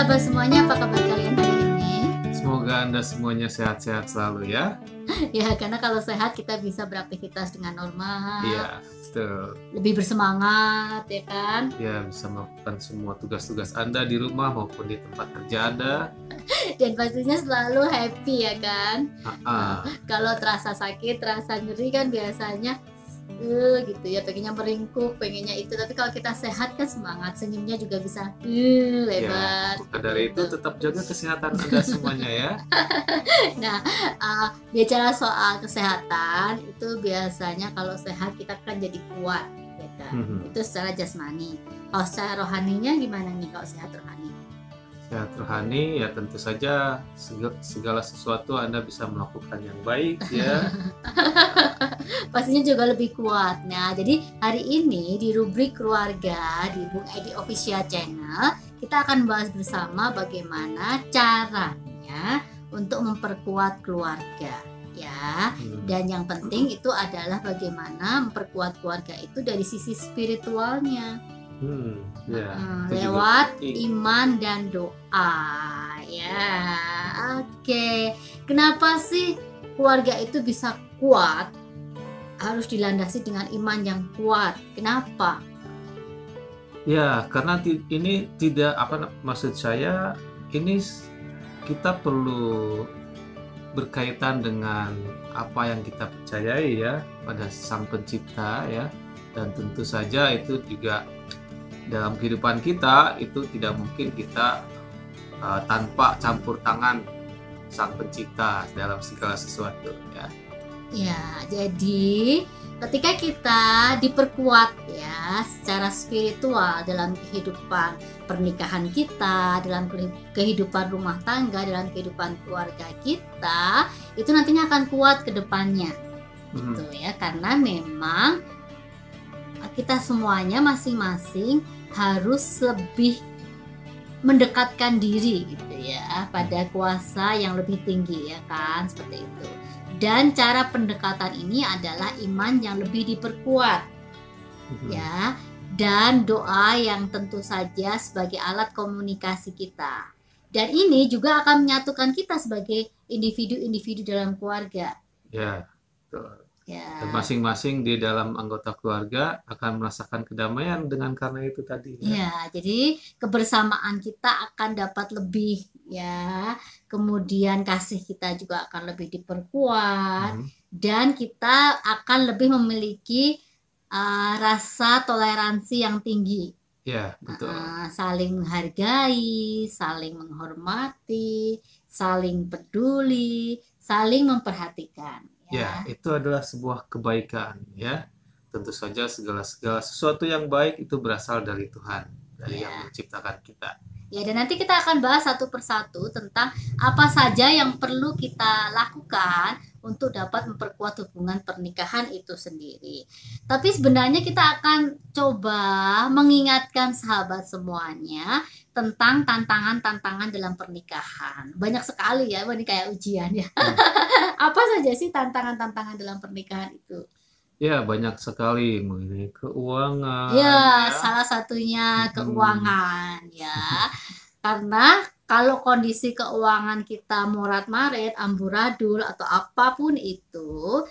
sahabat semuanya, apa kabar kalian hari ini? Semoga Anda semuanya sehat-sehat selalu ya. Ya, karena kalau sehat kita bisa beraktivitas dengan normal, Iya, betul. lebih bersemangat, ya kan? Ya, bisa melakukan semua tugas-tugas Anda di rumah maupun di tempat kerja Anda. Dan pastinya selalu happy, ya kan? Ah, Kalau terasa sakit, terasa nyeri kan biasanya gitu ya, pengennya meringkuk, pengennya itu. Tapi kalau kita sehat kan semangat, senyumnya juga bisa lebar. maka dari itu tetap jaga kesehatan Anda semuanya ya. Nah, bicara soal kesehatan itu biasanya kalau sehat kita kan jadi kuat, ya kan? Itu secara jasmani. Kalau secara rohaninya gimana nih kalau sehat rohani? Sehat rohani ya tentu saja segala sesuatu Anda bisa melakukan yang baik ya. Pastinya juga lebih kuat. Nah, jadi hari ini di rubrik keluarga di Bung Edi Official Channel kita akan bahas bersama bagaimana caranya untuk memperkuat keluarga, ya. Dan yang penting itu adalah bagaimana memperkuat keluarga itu dari sisi spiritualnya. Lewat iman dan doa, ya. Oke. Kenapa sih keluarga itu bisa kuat? Harus dilandasi dengan iman yang kuat. Kenapa? Ya, karena ini tidak maksud saya ini kita perlu berkaitan dengan apa yang kita percayai ya pada Sang Pencipta ya, dan tentu saja itu juga dalam kehidupan kita itu tidak mungkin kita tanpa campur tangan Sang Pencipta dalam segala sesuatu ya. Ya, jadi ketika kita diperkuat ya secara spiritual dalam kehidupan pernikahan kita, dalam kehidupan rumah tangga, dalam kehidupan keluarga kita, itu nantinya akan kuat ke depannya. Gitu ya, karena memang kita semuanya masing-masing harus lebih mendekatkan diri gitu ya pada kuasa yang lebih tinggi ya kan, seperti itu. Dan cara pendekatan ini adalah iman yang lebih diperkuat ya, dan doa yang tentu saja sebagai alat komunikasi kita. Dan ini juga akan menyatukan kita sebagai individu-individu dalam keluarga. Ya, betul. Ya. Dan masing-masing di dalam anggota keluarga akan merasakan kedamaian dengan karena itu tadi. Ya, jadi kebersamaan kita akan dapat lebih ya. Kemudian kasih kita juga akan lebih diperkuat dan kita akan lebih memiliki rasa toleransi yang tinggi. Ya, betul. Saling menghargai, saling menghormati, saling peduli, saling memperhatikan. Ya, itu adalah sebuah kebaikan ya. Tentu saja segala sesuatu yang baik itu berasal dari Tuhan, dari yang menciptakan kita. Ya, dan nanti kita akan bahas satu persatu tentang apa saja yang perlu kita lakukan untuk dapat memperkuat hubungan pernikahan itu sendiri. Tapi sebenarnya kita akan coba mengingatkan sahabat semuanya tentang tantangan-tantangan dalam pernikahan. Banyak sekali ya, ini kayak ujian ya. Apa saja sih tantangan-tantangan dalam pernikahan itu? Ya, banyak sekali mengenai keuangan. Ya, salah satunya keuangan ya. Karena kalau kondisi keuangan kita morat-marit, amburadul atau apapun itu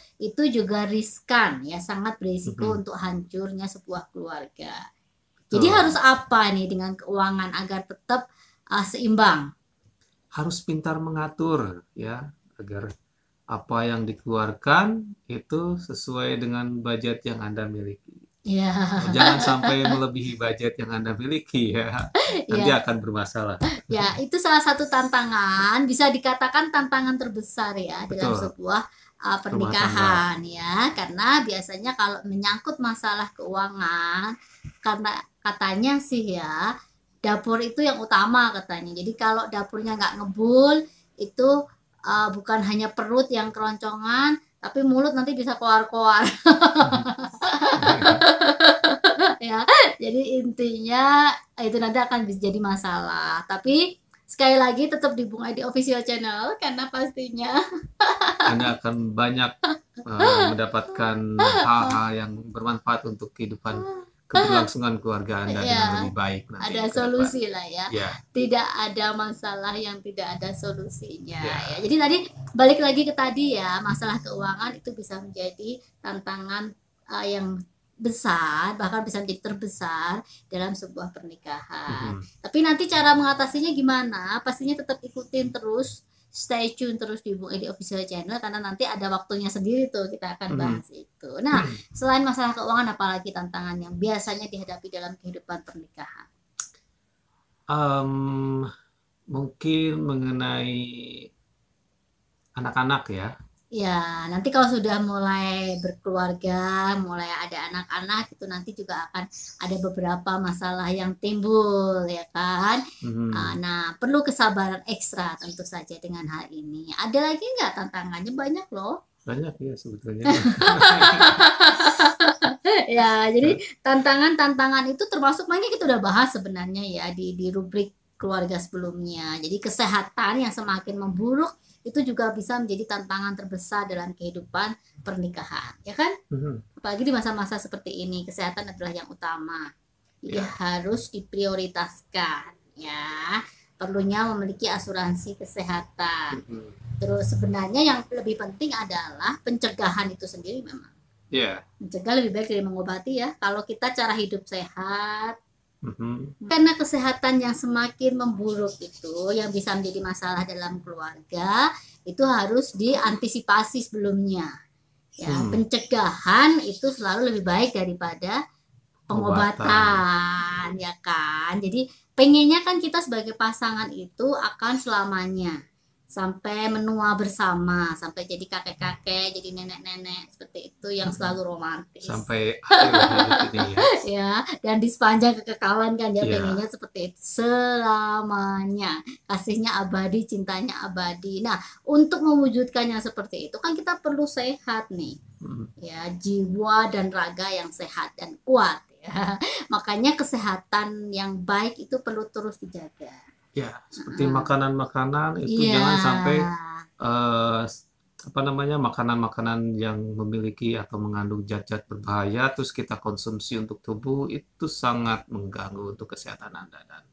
juga riskan ya, sangat berisiko untuk hancurnya sebuah keluarga. Jadi harus apa nih dengan keuangan agar tetap seimbang? Harus pintar mengatur ya, agar apa yang dikeluarkan itu sesuai dengan budget yang Anda miliki. Ya. Jangan sampai melebihi budget yang Anda miliki ya. Nanti akan bermasalah. Ya, itu salah satu tantangan, bisa dikatakan tantangan terbesar ya dalam sebuah pernikahan ya. Karena biasanya kalau menyangkut masalah keuangan, karena katanya sih ya, dapur itu yang utama katanya. Jadi kalau dapurnya nggak ngebul, itu bukan hanya perut yang keroncongan, tapi mulut nanti bisa koar-koar. Ya, jadi intinya itu nanti akan jadi masalah. Tapi sekali lagi tetap di Bung Edi Official Channel karena pastinya Anda akan banyak mendapatkan hal-hal yang bermanfaat untuk kehidupan keberlangsungan keluarga Anda dengan Ya, lebih baik nanti ada ke depan. solusi lah ya. Ya, Tidak ada masalah yang tidak ada solusinya Ya. ya. Jadi tadi balik lagi ke tadi ya, masalah keuangan itu bisa menjadi tantangan yang besar, bahkan bisa menjadi terbesar dalam sebuah pernikahan. Tapi nanti cara mengatasinya gimana? Pastinya tetap ikutin terus, stay tune terus di Bung Edi Official Channel, karena nanti ada waktunya sendiri tuh kita akan bahas itu. Nah, selain masalah keuangan, apalagi tantangan yang biasanya dihadapi dalam kehidupan pernikahan? Mungkin mengenai anak-anak ya. Ya, nanti kalau sudah mulai berkeluarga, mulai ada anak-anak, itu nanti juga akan ada beberapa masalah yang timbul, ya kan? Nah, perlu kesabaran ekstra tentu saja dengan hal ini. Ada lagi nggak tantangannya? Banyak loh. Banyak ya sebetulnya. Ya, jadi tantangan-tantangan itu termasuk, makanya kita udah bahas sebenarnya ya di rubrik keluarga sebelumnya. Jadi kesehatan yang semakin memburuk itu juga bisa menjadi tantangan terbesar dalam kehidupan pernikahan, ya kan? Apalagi di masa-masa seperti ini, kesehatan adalah yang utama. Jadi harus diprioritaskan, ya. Perlunya memiliki asuransi kesehatan. Terus sebenarnya yang lebih penting adalah pencegahan itu sendiri memang. Mencegah lebih baik dari mengobati ya. Kalau kita cara hidup sehat, karena kesehatan yang semakin memburuk itu yang bisa menjadi masalah dalam keluarga itu harus diantisipasi sebelumnya. Ya, pencegahan itu selalu lebih baik daripada pengobatan, ya kan? Jadi pengennya kan kita sebagai pasangan itu akan selamanya, sampai menua bersama, sampai jadi kakek-kakek, jadi nenek-nenek, seperti itu yang selalu romantis. Sampai akhir hidup ini ya. Ya, dan di sepanjang kekekalan kan dia pengennya seperti itu selamanya, kasihnya abadi, cintanya abadi. Nah, untuk mewujudkan yang seperti itu kan kita perlu sehat nih, ya, jiwa dan raga yang sehat dan kuat ya. Makanya kesehatan yang baik itu perlu terus dijaga. Ya, seperti makanan-makanan itu jangan sampai makanan-makanan yang memiliki atau mengandung zat-zat berbahaya terus kita konsumsi untuk tubuh, itu sangat mengganggu untuk kesehatan Anda, dan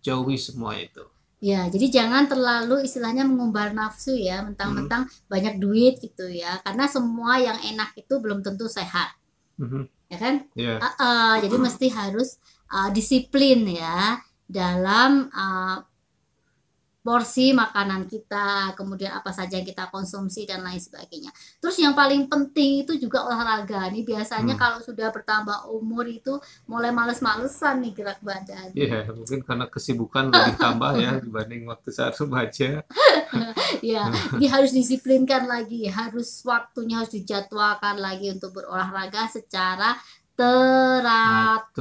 jauhi semua itu. Ya, jadi jangan terlalu istilahnya mengumbar nafsu ya, mentang-mentang banyak duit gitu ya, karena semua yang enak itu belum tentu sehat, ya kan? Jadi mesti harus disiplin ya dalam porsi makanan kita, kemudian apa saja yang kita konsumsi dan lain sebagainya. Terus yang paling penting itu juga olahraga. Nih biasanya kalau sudah bertambah umur itu mulai males-malesan nih gerak badan. Iya, mungkin karena kesibukan lebih tambah ya dibanding waktu saat remaja. Ya, jadi harus disiplinkan lagi, harus waktunya harus dijadwalkan lagi untuk berolahraga secara teratur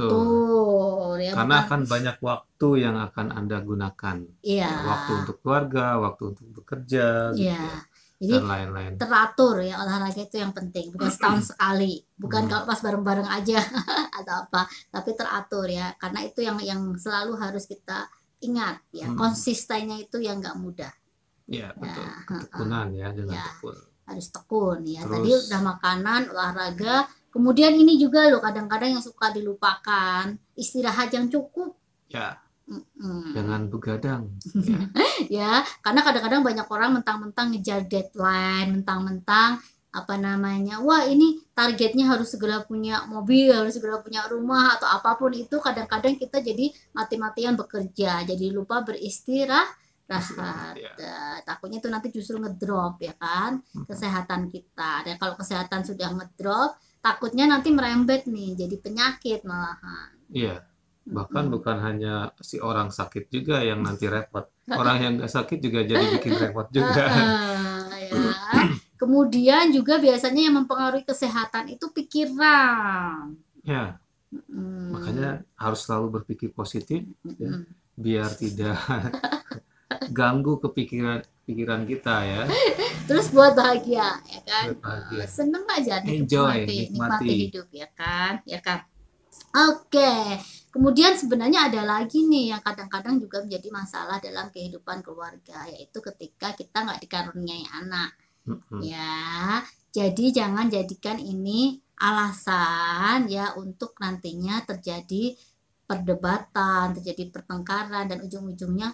ya, karena akan banyak waktu yang akan Anda gunakan. Waktu untuk keluarga, waktu untuk bekerja, gitu. Jadi dan lain-lain. Teratur ya, olahraga itu yang penting, bukan setahun sekali, bukan kalau pas bareng-bareng aja atau apa, tapi teratur ya, karena itu yang selalu harus kita ingat ya, konsistennya itu yang nggak mudah. Ya, betul. Ketekunan ya, dengan tekun. Harus tekun ya. Tadi udah makanan, olahraga. Kemudian ini juga loh, kadang-kadang yang suka dilupakan, istirahat yang cukup. Ya, jangan begadang. Ya, karena kadang-kadang banyak orang mentang-mentang ngejar deadline, mentang-mentang wah ini targetnya harus segera punya mobil, harus segera punya rumah atau apapun itu. Kadang-kadang kita jadi mati-matian bekerja, jadi lupa beristirahat. Takutnya itu nanti justru ngedrop ya kan, kesehatan kita. Dan kalau kesehatan sudah ngedrop, takutnya nanti merembet nih jadi penyakit malahan. Iya, bahkan bukan hanya si orang sakit juga yang nanti repot, orang yang nggak sakit juga jadi bikin repot juga. Ya. Kemudian juga biasanya yang mempengaruhi kesehatan itu pikiran. Ya, makanya harus selalu berpikir positif ya, biar tidak ganggu pikiran kita ya. Terus buat bahagia ya kan, seneng aja nikmati hidup ya kan. Oke. Kemudian sebenarnya ada lagi nih yang kadang-kadang juga menjadi masalah dalam kehidupan keluarga, yaitu ketika kita nggak dikaruniai anak. Ya, jadi jangan jadikan ini alasan ya untuk nantinya terjadi perdebatan, terjadi pertengkaran, dan ujung-ujungnya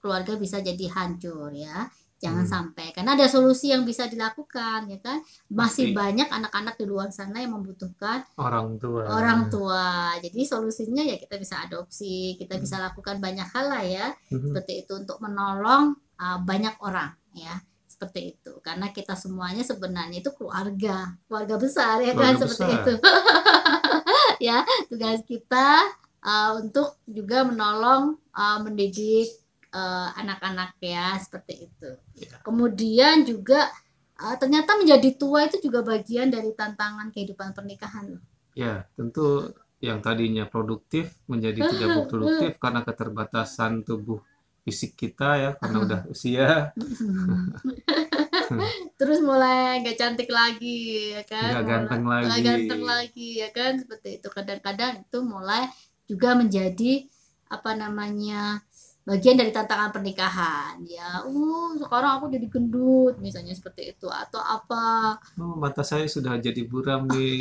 keluarga bisa jadi hancur ya. Jangan sampai, karena ada solusi yang bisa dilakukan ya kan. Masih Pasti. banyak anak-anak di luar sana yang membutuhkan Orang tua. Jadi solusinya ya kita bisa adopsi, kita bisa lakukan banyak hal lah ya, seperti itu untuk menolong banyak orang ya, seperti itu. Karena kita semuanya sebenarnya itu keluarga besar ya kan, seperti itu. Ya, tugas kita untuk juga menolong mendidik anak-anak ya, seperti itu. Kemudian juga ternyata menjadi tua itu juga bagian dari tantangan kehidupan pernikahan. Ya, tentu yang tadinya produktif menjadi tidak produktif karena keterbatasan tubuh fisik kita ya, karena udah usia. Terus mulai nggak cantik lagi ya kan, Nggak ganteng lagi. nggak ganteng lagi ya kan, seperti itu. Kadang-kadang itu mulai juga menjadi apa namanya, bagian dari tantangan pernikahan ya. Sekarang aku jadi gendut misalnya, seperti itu, atau apa. Mata saya sudah jadi buram nih.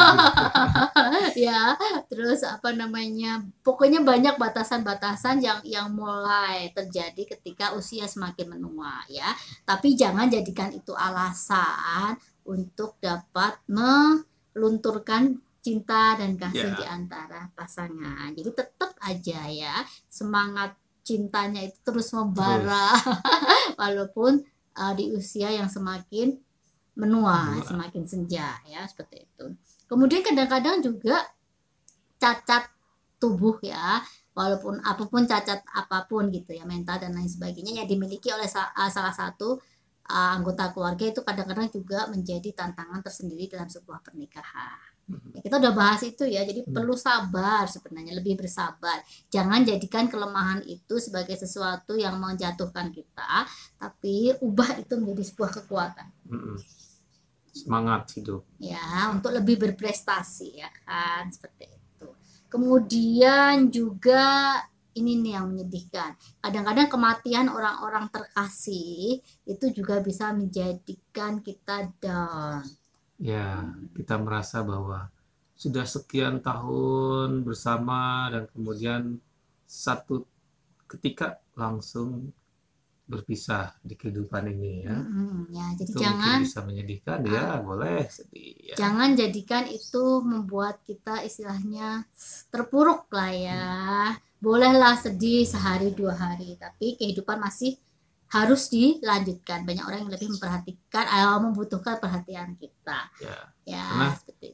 Ya, terus apa namanya, pokoknya banyak batasan-batasan yang mulai terjadi ketika usia semakin menua ya. Tapi jangan jadikan itu alasan untuk dapat melunturkan cinta dan kasih di antara pasangan. Jadi tetap aja ya, semangat cintanya itu terus membara walaupun di usia yang semakin menua, semakin senja ya, seperti itu. Kemudian kadang-kadang juga cacat tubuh ya, walaupun apapun cacat apapun gitu ya, mental dan lain sebagainya, yang dimiliki oleh salah satu anggota keluarga itu kadang-kadang juga menjadi tantangan tersendiri dalam sebuah pernikahan. Ya, kita udah bahas itu ya, jadi perlu sabar sebenarnya, lebih bersabar. Jangan jadikan kelemahan itu sebagai sesuatu yang menjatuhkan kita, tapi ubah itu menjadi sebuah kekuatan. Semangat hidup. Ya, untuk lebih berprestasi ya kan, seperti itu. Kemudian juga ini nih yang menyedihkan. Kadang-kadang kematian orang-orang terkasih itu juga bisa menjadikan kita down. Ya, kita merasa bahwa sudah sekian tahun bersama dan kemudian satu ketika langsung berpisah di kehidupan ini ya. Ya, jadi itu jangan bisa menyedihkan ya, boleh sedih ya. Jangan jadikan itu membuat kita istilahnya terpuruk lah ya. Bolehlah sedih sehari 2 hari, tapi kehidupan masih harus dilanjutkan. Banyak orang yang lebih memperhatikan, membutuhkan perhatian kita. Ya, karena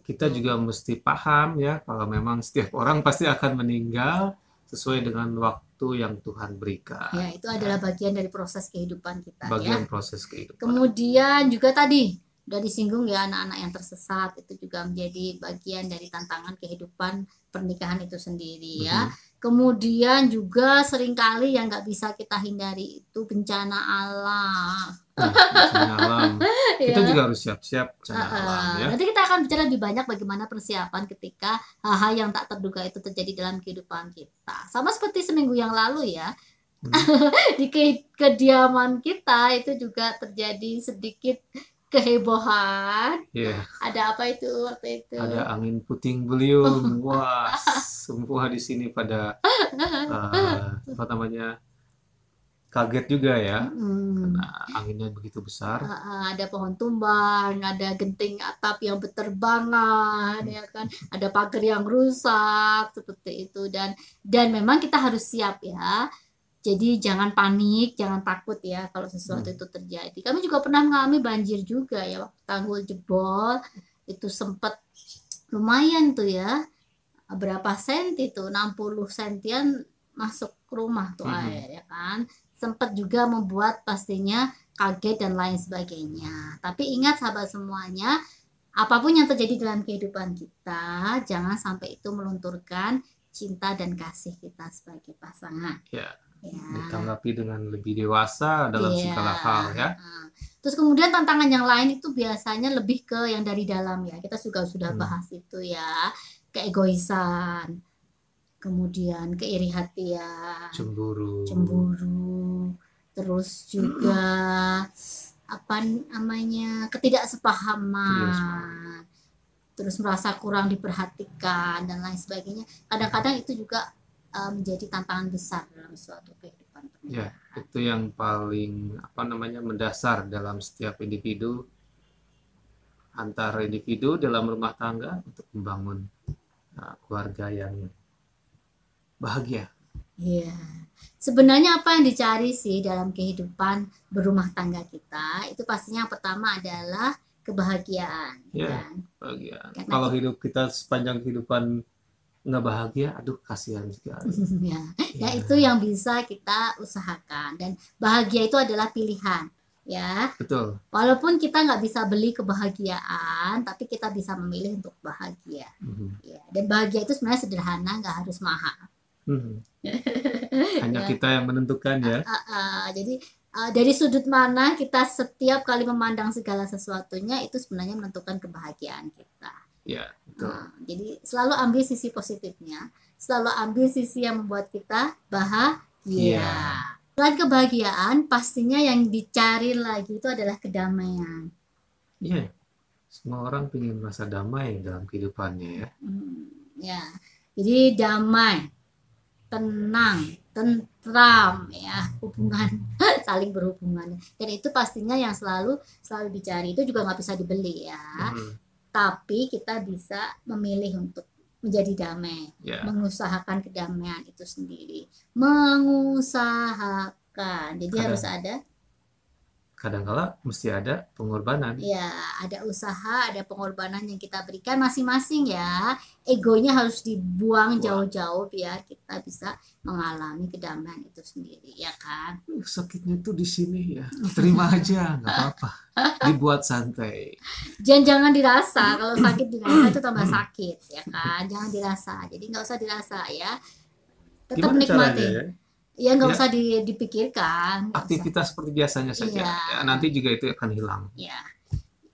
kita juga mesti paham ya, kalau memang setiap orang pasti akan meninggal sesuai dengan waktu yang Tuhan berikan. Ya, itu adalah bagian dari proses kehidupan kita. Bagian proses kehidupan. Kemudian juga tadi udah disinggung ya, anak-anak yang tersesat itu juga menjadi bagian dari tantangan kehidupan pernikahan itu sendiri ya. Kemudian juga seringkali yang nggak bisa kita hindari itu bencana alam. Bencana alam. Kita juga harus siap-siap bencana alam ya. Nanti kita akan bicara lebih banyak bagaimana persiapan ketika hal-hal yang tak terduga itu terjadi dalam kehidupan kita. Sama seperti seminggu yang lalu ya. Di kediaman kita itu juga terjadi sedikit kehebohan. Ada apa itu waktu itu? Ada angin puting beliung. Wah, semua di sini pada apa namanya, kaget juga ya, karena anginnya begitu besar. Ada pohon tumbang, ada genting atap yang berterbangan, ya kan? Ada pagar yang rusak seperti itu, dan memang kita harus siap ya. Jadi jangan panik, jangan takut ya kalau sesuatu itu terjadi. Kami juga pernah mengalami banjir juga ya, waktu tanggul jebol itu sempat lumayan tuh ya, berapa senti tuh, 60 sentian masuk rumah tuh air ya kan. Sempat juga membuat pastinya kaget dan lain sebagainya. Tapi ingat sahabat semuanya, apapun yang terjadi dalam kehidupan kita, jangan sampai itu melunturkan cinta dan kasih kita sebagai pasangan. Ditanggapi dengan lebih dewasa dalam segala hal ya. Terus kemudian tantangan yang lain itu biasanya lebih ke yang dari dalam ya. Kita juga sudah bahas itu ya, keegoisan, kemudian keiri hatian, cemburu, terus juga apa namanya, ketidaksepahaman. terus merasa kurang diperhatikan dan lain sebagainya. Kadang-kadang itu juga menjadi tantangan besar dalam suatu kehidupan Ya, pernikahan. itu yang paling mendasar dalam setiap individu, antar individu dalam rumah tangga untuk membangun keluarga yang bahagia. Iya. Sebenarnya apa yang dicari sih dalam kehidupan berumah tangga kita? Itu pastinya yang pertama adalah kebahagiaan, Ya, kan? bahagia. Karena Kalau hidup kita sepanjang kehidupan nggak bahagia, aduh kasihan sekali. ya, ya itu yang bisa kita usahakan, dan bahagia itu adalah pilihan, ya. Betul. Walaupun kita nggak bisa beli kebahagiaan, tapi kita bisa memilih untuk bahagia. Ya, dan bahagia itu sebenarnya sederhana, nggak harus mahal. Hanya Ya. kita yang menentukan ya. Jadi dari sudut mana kita setiap kali memandang segala sesuatunya itu sebenarnya menentukan kebahagiaan kita. Ya, betul. Jadi selalu ambil sisi positifnya, selalu ambil sisi yang membuat kita bahagia. Iya. Selain kebahagiaan, pastinya yang dicari lagi itu adalah kedamaian. Iya, semua orang ingin merasa damai dalam kehidupannya ya. Ya, jadi damai, tenang, tentram, ya, hubungan saling berhubungan, dan itu pastinya yang selalu dicari. Itu juga nggak bisa dibeli ya. Tapi kita bisa memilih untuk menjadi damai, mengusahakan kedamaian itu sendiri, mengusahakan. Jadi harus ada. Kadang-kala mesti ada pengorbanan. Ya, ada usaha, ada pengorbanan yang kita berikan masing-masing ya. Egonya harus dibuang jauh-jauh biar kita bisa mengalami kedamaian itu sendiri, ya kan? Sakitnya tuh di sini ya. Terima aja, nggak apa-apa. Dibuat santai. Jangan dirasa, kalau sakit dirasa itu tambah sakit, ya kan? Jangan dirasa. Jadi nggak usah dirasa ya. Tetap Gimana nikmati. caranya, ya? Ya nggak usah dipikirkan. Aktivitas seperti biasanya saja. Ya, nanti juga itu akan hilang. Ya.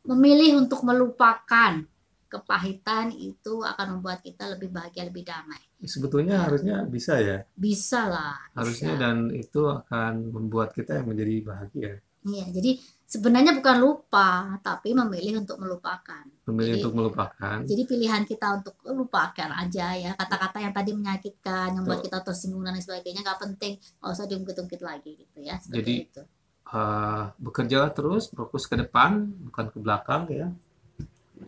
Memilih untuk melupakan kepahitan itu akan membuat kita lebih bahagia, lebih damai. Sebetulnya harusnya bisa ya. Bisa lah. Harusnya, dan itu akan membuat kita menjadi bahagia. Iya, jadi sebenarnya bukan lupa, tapi memilih untuk melupakan. Memilih untuk melupakan. Jadi pilihan kita untuk lupakan aja ya, kata-kata yang tadi menyakitkan, yang membuat kita tersinggung dan sebagainya, nggak penting, nggak usah diungkit-ungkit lagi gitu ya. Jadi itu. Bekerjalah terus, fokus ke depan, bukan ke belakang ya.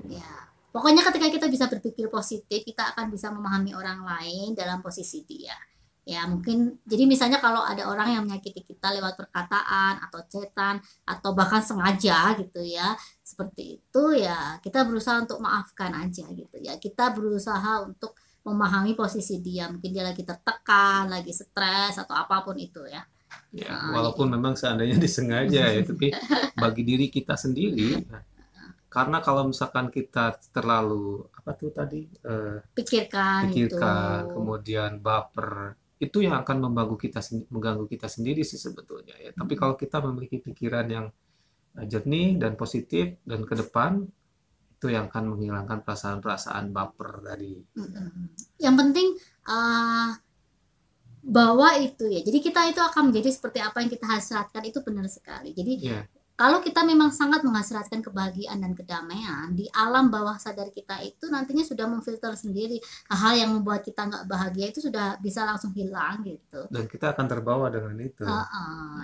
Ya, pokoknya ketika kita bisa berpikir positif, kita akan bisa memahami orang lain dalam posisi dia. Ya mungkin, jadi misalnya kalau ada orang yang menyakiti kita lewat perkataan atau chatan atau bahkan sengaja gitu ya, seperti itu ya, kita berusaha untuk maafkan aja gitu ya. Kita berusaha untuk memahami posisi dia, mungkin dia lagi tertekan, lagi stres atau apapun itu ya. Ya, walaupun memang seandainya disengaja ya, tapi bagi diri kita sendiri, karena kalau misalkan kita terlalu pikirkan, kemudian baper, itu yang akan mengganggu kita sendiri sih sebetulnya ya. Tapi kalau kita memiliki pikiran yang jernih dan positif dan ke depan, itu yang akan menghilangkan perasaan-perasaan baper tadi. Yang penting bahwa itu ya, jadi kita itu akan menjadi seperti apa yang kita hasratkan, itu benar sekali. Jadi kalau kita memang sangat menghasratkan kebahagiaan dan kedamaian, di alam bawah sadar kita itu nantinya sudah memfilter sendiri hal-hal yang membuat kita nggak bahagia, itu sudah bisa langsung hilang gitu. Dan kita akan terbawa dengan itu.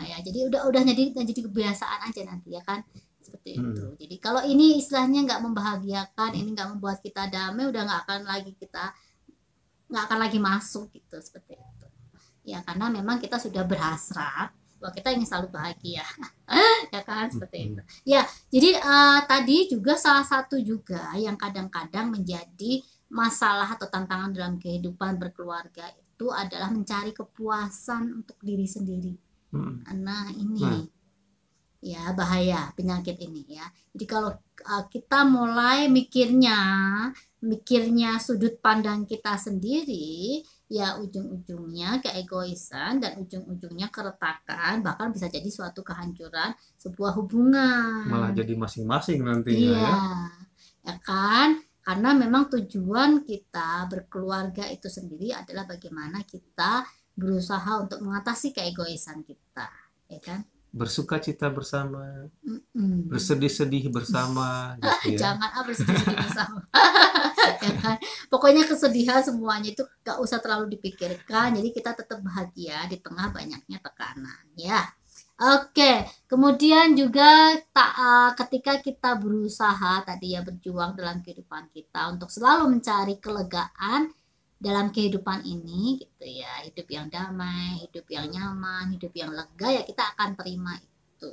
Ya, jadi udah jadi kebiasaan aja nanti ya kan, seperti itu. Jadi kalau ini istilahnya nggak membahagiakan, ini nggak membuat kita damai, udah nggak akan lagi masuk gitu, seperti itu. Ya karena memang kita sudah berhasrat bahwa kita ingin selalu bahagia. Ya kan, seperti itu. Ya, jadi tadi juga salah satu juga yang kadang-kadang menjadi masalah atau tantangan dalam kehidupan berkeluarga itu adalah mencari kepuasan untuk diri sendiri. Nah, ini ya bahaya penyakit ini ya. Jadi kalau kita mulai mikirnya sudut pandang kita sendiri, ya ujung-ujungnya keegoisan dan ujung-ujungnya keretakan, bahkan bisa jadi suatu kehancuran sebuah hubungan. Malah jadi masing-masing nantinya ya kan? Karena memang tujuan kita berkeluarga itu sendiri adalah bagaimana kita berusaha untuk mengatasi keegoisan kita, ya kan? bersuka cita bersama, Mm-mm. bersedih-sedih bersama gitu ya. Jangan bersedih bersama. Ya kan? Pokoknya kesedihan semuanya itu gak usah terlalu dipikirkan. Jadi kita tetap bahagia di tengah banyaknya tekanan ya. Oke, kemudian juga ketika kita berusaha tadi ya berjuang dalam kehidupan kita untuk selalu mencari kelegaan dalam kehidupan ini gitu ya, hidup yang damai, hidup yang nyaman, hidup yang lega, ya kita akan terima itu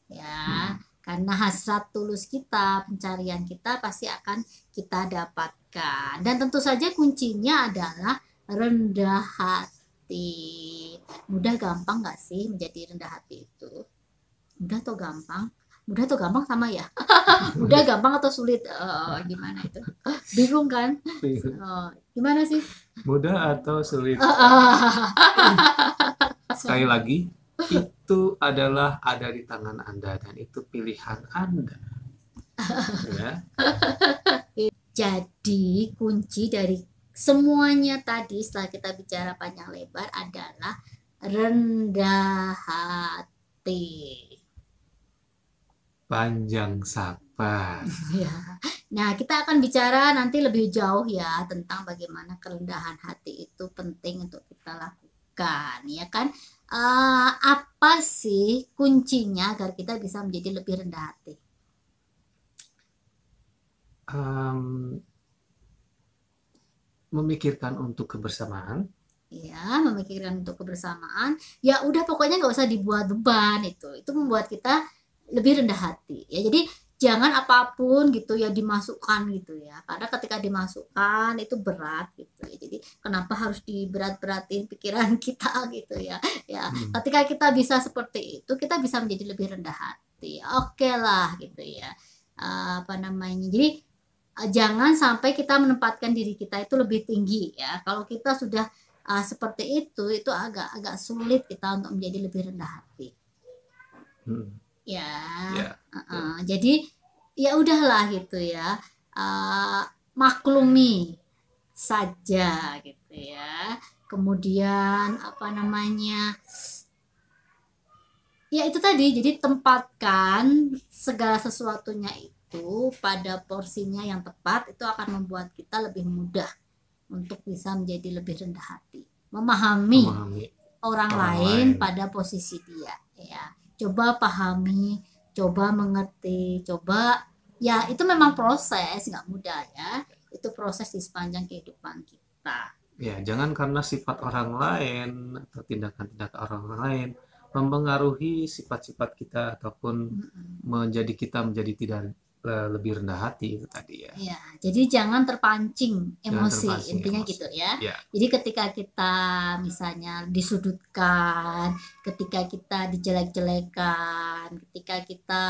ya, karena hasrat tulus kita, pencarian kita pasti akan kita dapatkan. Dan tentu saja kuncinya adalah rendah hati. Mudah gampang gak sih menjadi rendah hati itu? Mudah atau gampang? Mudah atau gampang sama ya? Mudah gampang atau sulit? Gimana itu? Bingung kan? Gimana sih? Mudah atau sulit? Sekali lagi, itu adalah ada di tangan Anda dan itu pilihan Anda. Ya. Jadi kunci dari semuanya tadi setelah kita bicara panjang lebar adalah rendah hati. Panjang sabar. Ya. Nah, kita akan bicara nanti lebih jauh ya tentang bagaimana kerendahan hati itu penting untuk kita lakukan, ya kan? Apa sih kuncinya agar kita bisa menjadi lebih rendah hati? Memikirkan untuk kebersamaan. Ya, memikirkan untuk kebersamaan. Ya udah, pokoknya nggak usah dibuat beban itu membuat kita lebih rendah hati ya. Jadi jangan apapun gitu ya dimasukkan gitu ya, karena ketika dimasukkan itu berat gitu ya. Jadi kenapa harus diberat-beratin pikiran kita gitu ya. Ketika kita bisa seperti itu, kita bisa menjadi lebih rendah hati. Oke lah gitu ya. Jadi jangan sampai kita menempatkan diri kita itu lebih tinggi ya. Kalau kita sudah seperti itu agak sulit kita untuk menjadi lebih rendah hati. Jadi ya udahlah gitu ya, maklumi saja gitu ya. Kemudian ya itu tadi, jadi tempatkan segala sesuatunya itu pada porsinya yang tepat, itu akan membuat kita lebih mudah untuk bisa menjadi lebih rendah hati, memahami orang lain pada posisi dia ya. Coba pahami, coba mengerti, ya itu memang proses, nggak mudah ya. Itu proses di sepanjang kehidupan kita. Ya, jangan karena sifat orang lain atau tindakan-tindakan orang lain mempengaruhi sifat-sifat kita ataupun menjadi kita menjadi tidak lebih rendah hati itu tadi ya. Ya, jadi jangan terpancing emosi, intinya emosi. Gitu ya. Jadi ketika kita misalnya disudutkan, ketika kita dijelek-jelekan, ketika kita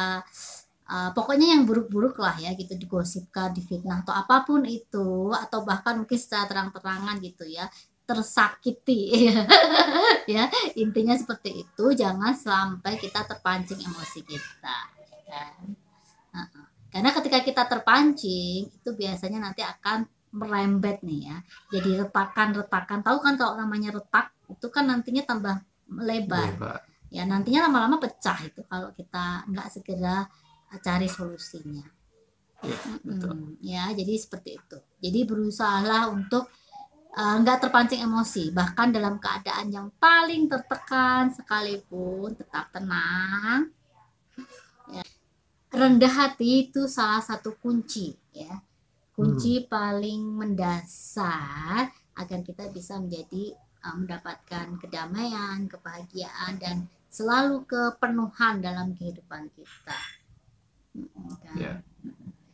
pokoknya yang buruk-buruk lah ya gitu, digosipkan, difitnah atau apapun itu, atau bahkan mungkin secara terang-terangan gitu ya, tersakiti ya, intinya seperti itu. Jangan sampai kita terpancing emosi kita ya. Karena ketika kita terpancing itu biasanya nanti akan merembet nih ya, jadi retakan. Tahu kan kalau namanya retak itu kan nantinya tambah lebar. Ya, nantinya lama-lama pecah itu kalau kita nggak segera cari solusinya. Ya, jadi seperti itu. Jadi berusahalah untuk nggak terpancing emosi, bahkan dalam keadaan yang paling tertekan sekalipun tetap tenang ya. Rendah hati itu salah satu kunci ya, kunci paling mendasar agar kita bisa menjadi mendapatkan kedamaian, kebahagiaan, dan selalu kepenuhan dalam kehidupan kita kan?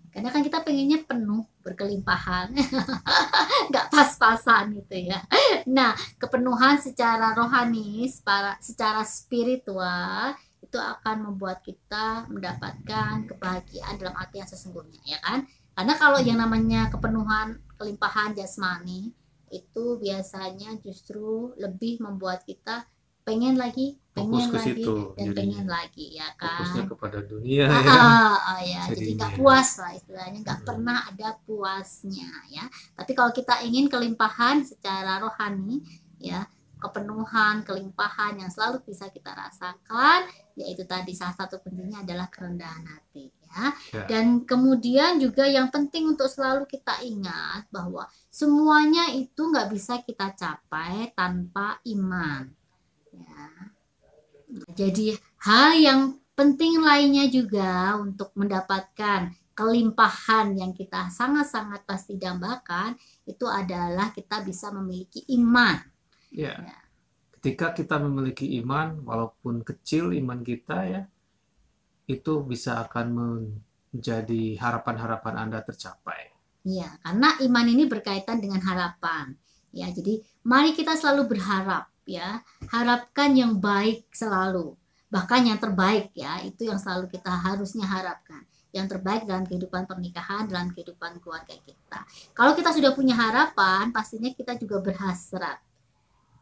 Karena kan kita pengennya penuh, berkelimpahan, nggak pas-pasan gitu ya. Nah, kepenuhan secara rohani, secara spiritual itu akan membuat kita mendapatkan kebahagiaan dalam arti yang sesungguhnya ya kan. Karena kalau yang namanya kepenuhan, kelimpahan jasmani itu biasanya justru lebih membuat kita pengen lagi dan pengen lagi ya kan. Fokusnya kepada dunia ya. Jadi nggak puas lah istilahnya, nggak pernah ada puasnya ya. Tapi kalau kita ingin kelimpahan secara rohani ya, kepenuhan, kelimpahan yang selalu bisa kita rasakan, yaitu tadi salah satu kuncinya adalah kerendahan hati ya. Dan kemudian juga yang penting untuk selalu kita ingat bahwa semuanya itu nggak bisa kita capai tanpa iman ya. Jadi hal yang penting lainnya juga untuk mendapatkan kelimpahan yang kita sangat-sangat pasti dambakan itu adalah kita bisa memiliki iman. Ya. Ketika kita memiliki iman, walaupun kecil iman kita ya, itu bisa akan menjadi harapan-harapan Anda tercapai. Ya, karena iman ini berkaitan dengan harapan. Ya, jadi mari kita selalu berharap ya, harapkan yang baik selalu. Bahkan yang terbaik ya, itu yang selalu kita harusnya harapkan. Yang terbaik dalam kehidupan pernikahan, dalam kehidupan keluarga kita. Kalau kita sudah punya harapan, pastinya kita juga berhasrat.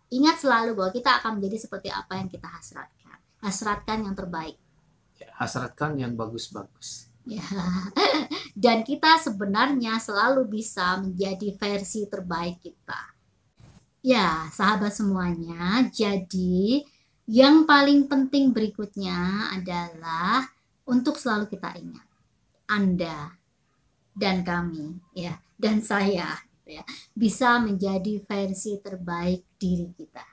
Ingat selalu bahwa kita akan menjadi seperti apa yang kita hasratkan. Hasratkan yang terbaik. Ya, hasratkan yang bagus-bagus. Ya. Dan kita sebenarnya selalu bisa menjadi versi terbaik kita. Ya, sahabat semuanya, jadi yang paling penting berikutnya adalah untuk selalu kita ingat. Anda dan kami ya dan saya ya, bisa menjadi versi terbaik diri kita.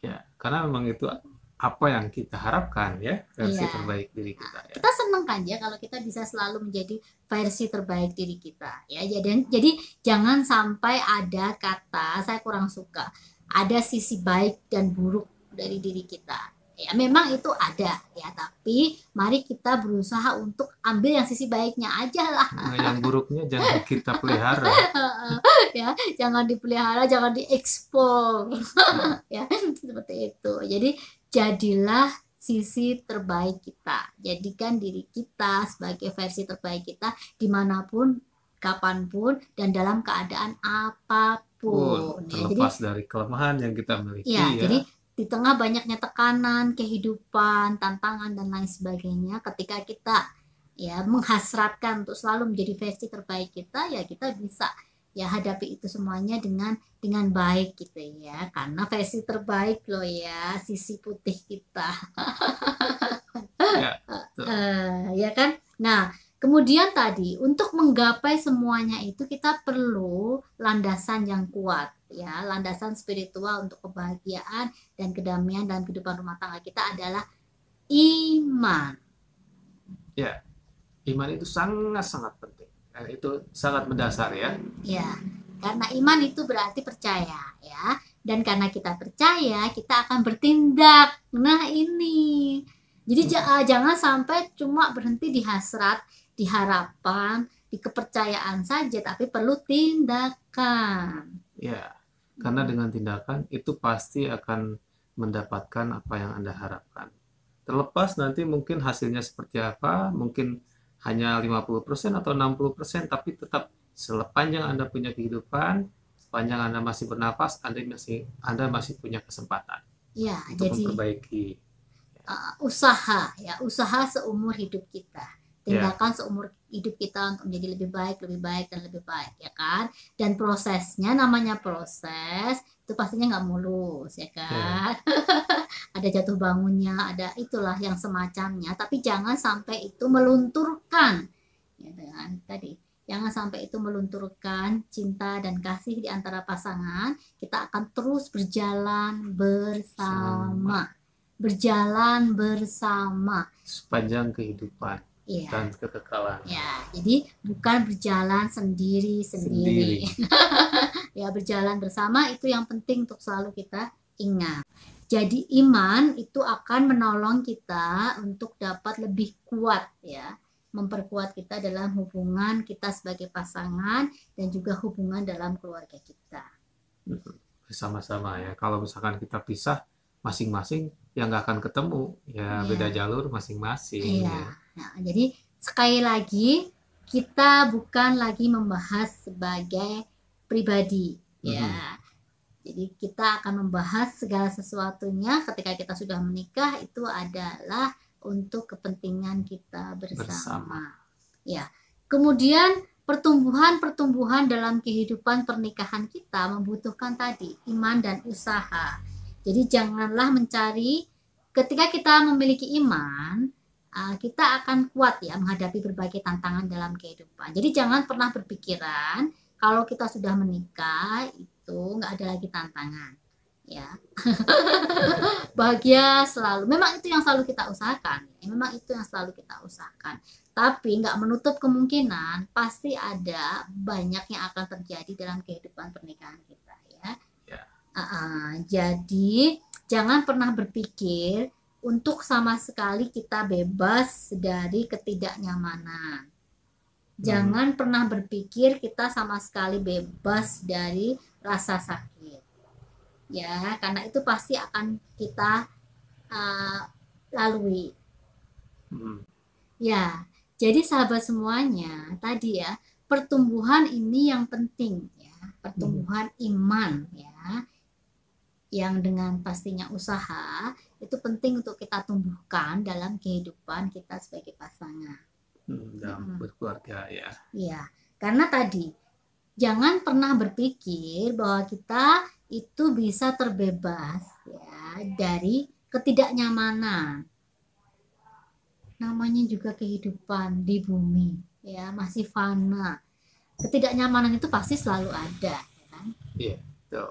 Ya, karena memang itu apa yang kita harapkan ya, versi terbaik diri kita ya. Kita senang kan ya kalau kita bisa selalu menjadi versi terbaik diri kita ya. Jadi jangan sampai ada kata saya kurang suka, ada sisi baik dan buruk dari diri kita. Ya memang itu ada ya, tapi mari kita berusaha untuk ambil yang sisi baiknya aja lah. Nah, yang buruknya jangan kita pelihara. Ya, jangan dipelihara, jangan diekspor. Ya, seperti itu. Jadi jadilah sisi terbaik kita. Jadikan diri kita sebagai versi terbaik kita dimanapun, kapanpun, dan dalam keadaan apapun. Terlepas dari kelemahan yang kita miliki ya. ya. Jadi di tengah banyaknya tekanan, kehidupan, tantangan dan lain sebagainya, ketika kita ya menghasratkan untuk selalu menjadi versi terbaik kita, ya kita bisa ya hadapi itu semuanya dengan baik gitu ya, karena versi terbaik loh ya, sisi putih kita. Ya kan? Nah, kemudian tadi untuk menggapai semuanya itu kita perlu landasan yang kuat ya, landasan spiritual untuk kebahagiaan dan kedamaian dalam kehidupan rumah tangga kita adalah iman. Ya, iman itu sangat-sangat penting. Itu sangat mendasar ya. Ya, karena iman itu berarti percaya ya, dan karena kita percaya kita akan bertindak. Nah ini, jadi jangan sampai cuma berhenti di hasrat, di harapan, di kepercayaan saja, tapi perlu tindakan. Ya. Karena dengan tindakan itu pasti akan mendapatkan apa yang Anda harapkan. Terlepas nanti mungkin hasilnya seperti apa, mungkin hanya 50% atau 60%, tapi tetap sepanjang Anda punya kehidupan, sepanjang Anda masih bernapas, Anda masih punya kesempatan ya, untuk jadi memperbaiki. Usaha seumur hidup kita. Tindakan seumur hidup kita untuk menjadi lebih baik dan lebih baik ya kan, dan prosesnya namanya proses itu pastinya nggak mulus ya kan. Ada jatuh bangunnya, ada itulah yang semacamnya, tapi jangan sampai itu melunturkan ya kan tadi, jangan sampai itu melunturkan cinta dan kasih di antara pasangan. Kita akan terus berjalan bersama sepanjang kehidupan dan kekekalan. Ya, jadi bukan berjalan sendiri. Ya, berjalan bersama itu yang penting untuk selalu kita ingat. Jadi iman itu akan menolong kita untuk dapat lebih kuat ya, memperkuat kita dalam hubungan kita sebagai pasangan dan juga hubungan dalam keluarga kita. Bersama-sama ya. Kalau misalkan kita pisah masing-masing, ya nggak akan ketemu ya, beda jalur masing-masing ya. Nah, jadi sekali lagi kita bukan lagi membahas sebagai pribadi ya. Jadi kita akan membahas segala sesuatunya ketika kita sudah menikah itu adalah untuk kepentingan kita bersama. Ya. Kemudian pertumbuhan dalam kehidupan pernikahan kita membutuhkan tadi iman dan usaha. Jadi janganlah mencari, ketika kita memiliki iman, kita akan kuat ya menghadapi berbagai tantangan dalam kehidupan. Jadi jangan pernah berpikiran kalau kita sudah menikah itu nggak ada lagi tantangan, ya. Bahagia selalu. Memang itu yang selalu kita usahakan. Memang itu yang selalu kita usahakan. Tapi nggak menutup kemungkinan pasti ada banyak yang akan terjadi dalam kehidupan pernikahan kita, ya. Ya. Jadi jangan pernah berpikir untuk sama sekali kita bebas dari ketidaknyamanan. Jangan pernah berpikir kita sama sekali bebas dari rasa sakit. Ya, karena itu pasti akan kita lalui. Ya, jadi sahabat semuanya, tadi ya, pertumbuhan ini yang penting ya, pertumbuhan iman ya, yang dengan pastinya usaha itu penting untuk kita tumbuhkan dalam kehidupan kita sebagai pasangan. Dalam berkeluarga ya. Iya, karena tadi jangan pernah berpikir bahwa kita itu bisa terbebas ya dari ketidaknyamanan. Namanya juga kehidupan di bumi ya, masih fana. Ketidaknyamanan itu pasti selalu ada, ya kan? Iya, betul.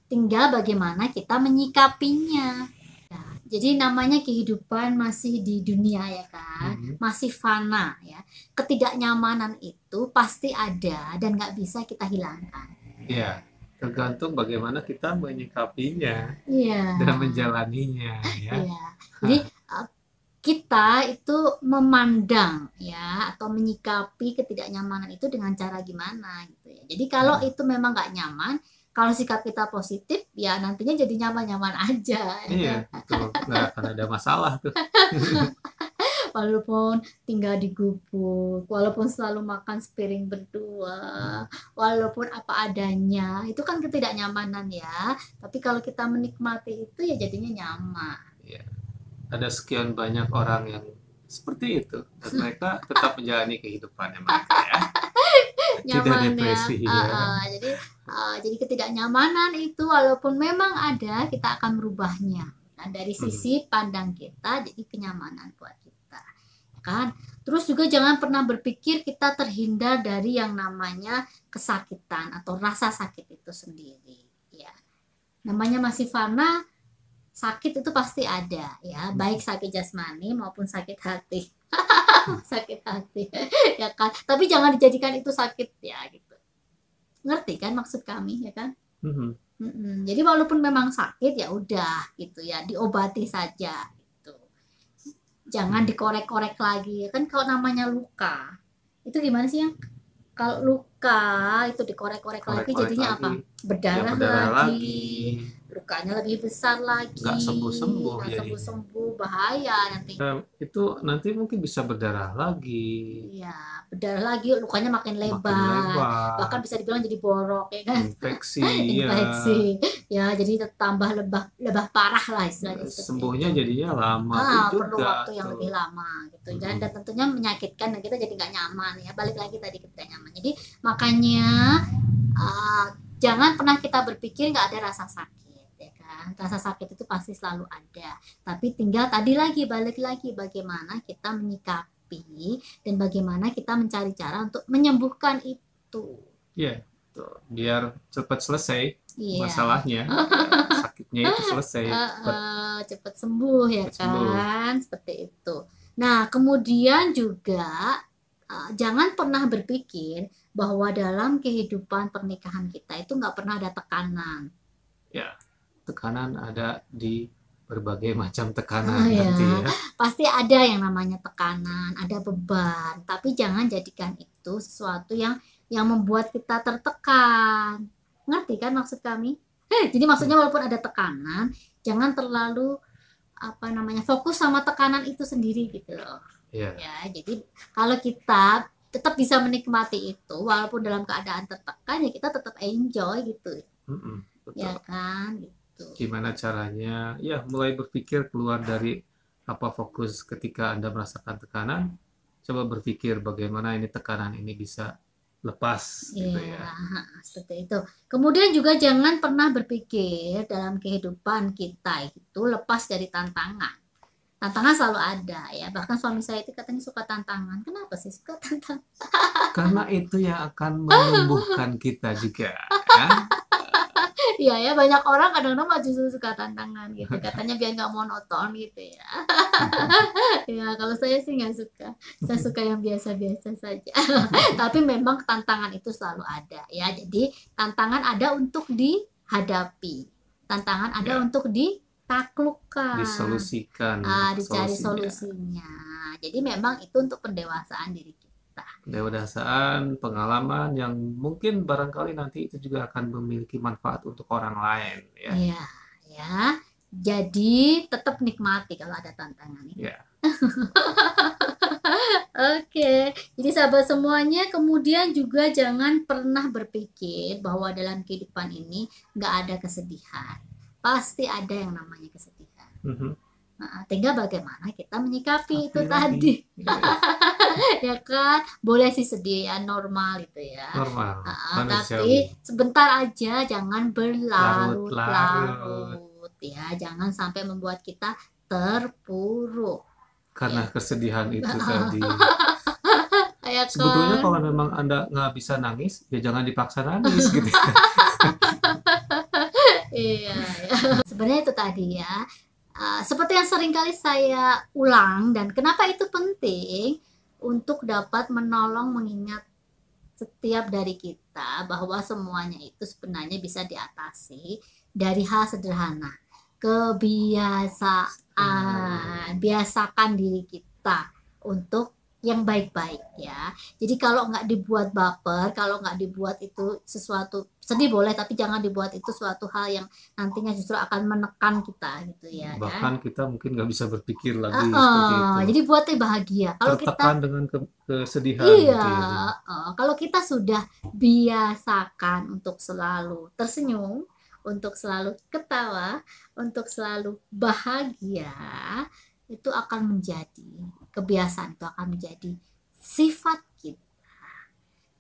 Tinggal bagaimana kita menyikapinya. Ya, jadi namanya kehidupan masih di dunia ya kan, masih fana ya. Ketidaknyamanan itu pasti ada dan nggak bisa kita hilangkan. Iya, tergantung bagaimana kita menyikapinya Iya. dan menjalaninya ya. Iya. Jadi kita itu memandang ya atau menyikapi ketidaknyamanan itu dengan cara gimana gitu ya. Jadi kalau itu memang nggak nyaman, kalau sikap kita positif ya nantinya jadi nyaman-nyaman aja. Iya, betul. Nggak akan ada masalah tuh. Walaupun tinggal di gubuk, walaupun selalu makan sepiring berdua, walaupun apa adanya, itu kan ketidaknyamanan ya. Tapi kalau kita menikmati itu ya jadinya nyaman. Iya. Ada sekian banyak orang yang seperti itu dan mereka tetap menjalani kehidupannya mereka ya. Tidak Nyaman depresi ya. Jadi ketidaknyamanan itu walaupun memang ada, kita akan merubahnya. Nah, dari sisi pandang kita jadi kenyamanan buat kita, kan? Terus juga jangan pernah berpikir kita terhindar dari yang namanya kesakitan atau rasa sakit itu sendiri, ya. Namanya masih fana, sakit itu pasti ada, ya, baik sakit jasmani maupun sakit hati. Sakit hati, ya kan? Tapi jangan dijadikan itu sakit ya, gitu. Ngerti kan maksud kami, ya kan? Jadi walaupun memang sakit ya udah gitu ya, diobati saja gitu. Jangan dikorek-korek lagi, ya kan? Kalau namanya luka, itu gimana sih yang kalau luka itu dikorek-korek lagi jadinya apa? Berdarah, lagi. Lukanya lebih besar lagi, nggak sembuh-sembuh, nggak sembuh-sembuh, bahaya nanti. Itu nanti mungkin bisa berdarah lagi. Iya, berdarah lagi, lukanya makin lebar, bahkan bisa dibilang jadi borok, ya kan? Infeksi, ya, jadi tambah lebah parah lah istilahnya. Sembuhnya jadinya lama, perlu waktu yang lebih lama gitu, dan tentunya menyakitkan dan kita jadi nggak nyaman ya. Balik lagi tadi kita nyaman. Jadi makanya jangan pernah kita berpikir nggak ada rasa sakit. Rasa sakit itu pasti selalu ada, tapi tinggal tadi lagi balik lagi bagaimana kita menyikapi dan bagaimana kita mencari cara untuk menyembuhkan itu. Iya, biar cepat selesai masalahnya, sakitnya itu selesai, cepat sembuh ya kan, seperti itu. Nah kemudian juga jangan pernah berpikir bahwa dalam kehidupan pernikahan kita itu nggak pernah ada tekanan. Ya. Tekanan ada di berbagai macam tekanan nanti ya. Pasti ada yang namanya tekanan, ada beban, tapi jangan jadikan itu sesuatu yang membuat kita tertekan. Ngerti kan maksud kami? Jadi maksudnya walaupun ada tekanan, jangan terlalu fokus sama tekanan itu sendiri gitu loh. Ya, jadi kalau kita tetap bisa menikmati itu walaupun dalam keadaan tertekan ya kita tetap enjoy gitu. Betul. Ya kan gitu. Gimana caranya ya mulai berpikir keluar dari fokus ketika Anda merasakan tekanan, coba berpikir bagaimana ini tekanan ini bisa lepas gitu Iya, ya. seperti itu. Kemudian juga jangan pernah berpikir dalam kehidupan kita itu lepas dari tantangan. Tantangan selalu ada ya. Bahkan suami saya itu katanya suka tantangan. Kenapa sih suka tantangan? Karena itu yang akan menumbuhkan kita juga ya. Iya ya, banyak orang kadang-kadang mah justru suka tantangan gitu. Katanya biar nggak monoton gitu ya. Ya, kalau saya sih nggak suka. Saya suka yang biasa-biasa saja. Tapi memang tantangan itu selalu ada ya. Jadi tantangan ada untuk dihadapi. Tantangan ada Ya, untuk ditaklukkan. disolusikan Dicari solusinya. solusinya. Jadi memang itu untuk pendewasaan diri kita. Kedewasaan, pengalaman yang mungkin barangkali nanti itu juga akan memiliki manfaat untuk orang lain ya. Iya, ya. Jadi tetap nikmati kalau ada tantangan ini. Ya. Oke, jadi sahabat semuanya, kemudian juga jangan pernah berpikir bahwa dalam kehidupan ini nggak ada kesedihan. Pasti ada yang namanya kesedihan. Mhm. Nah, tinggal bagaimana kita menyikapi itu Tapi tadi, ya, ya kan? Boleh sih sedih ya, normal itu ya. normal, Tapi manusiawi. sebentar aja, jangan Larut-larut. berlarut-larut ya, jangan sampai membuat kita terpuruk. Karena kesedihan itu tadi. Ya Sebetulnya kan? kalau memang Anda nggak bisa nangis, ya jangan dipaksa nangis gitu. Iya, ya. Sebenarnya itu tadi ya. Seperti yang sering kali saya ulang, dan kenapa itu penting untuk dapat menolong mengingat setiap dari kita bahwa semuanya itu sebenarnya bisa diatasi dari hal sederhana. Kebiasaan, biasakan diri kita untuk yang baik-baik ya. Jadi kalau nggak dibuat baper, kalau nggak dibuat itu sesuatu sedih boleh, tapi jangan dibuat itu suatu hal yang nantinya justru akan menekan kita gitu ya. Bahkan kita mungkin nggak bisa berpikir lagi seperti itu. Jadi buatnya bahagia. Kalau kita Tertekan dengan kesedihan iya, gitu ya. kalau kita sudah biasakan untuk selalu tersenyum, untuk selalu ketawa, untuk selalu bahagia, itu akan menjadi kebiasaan, itu akan menjadi sifat kita.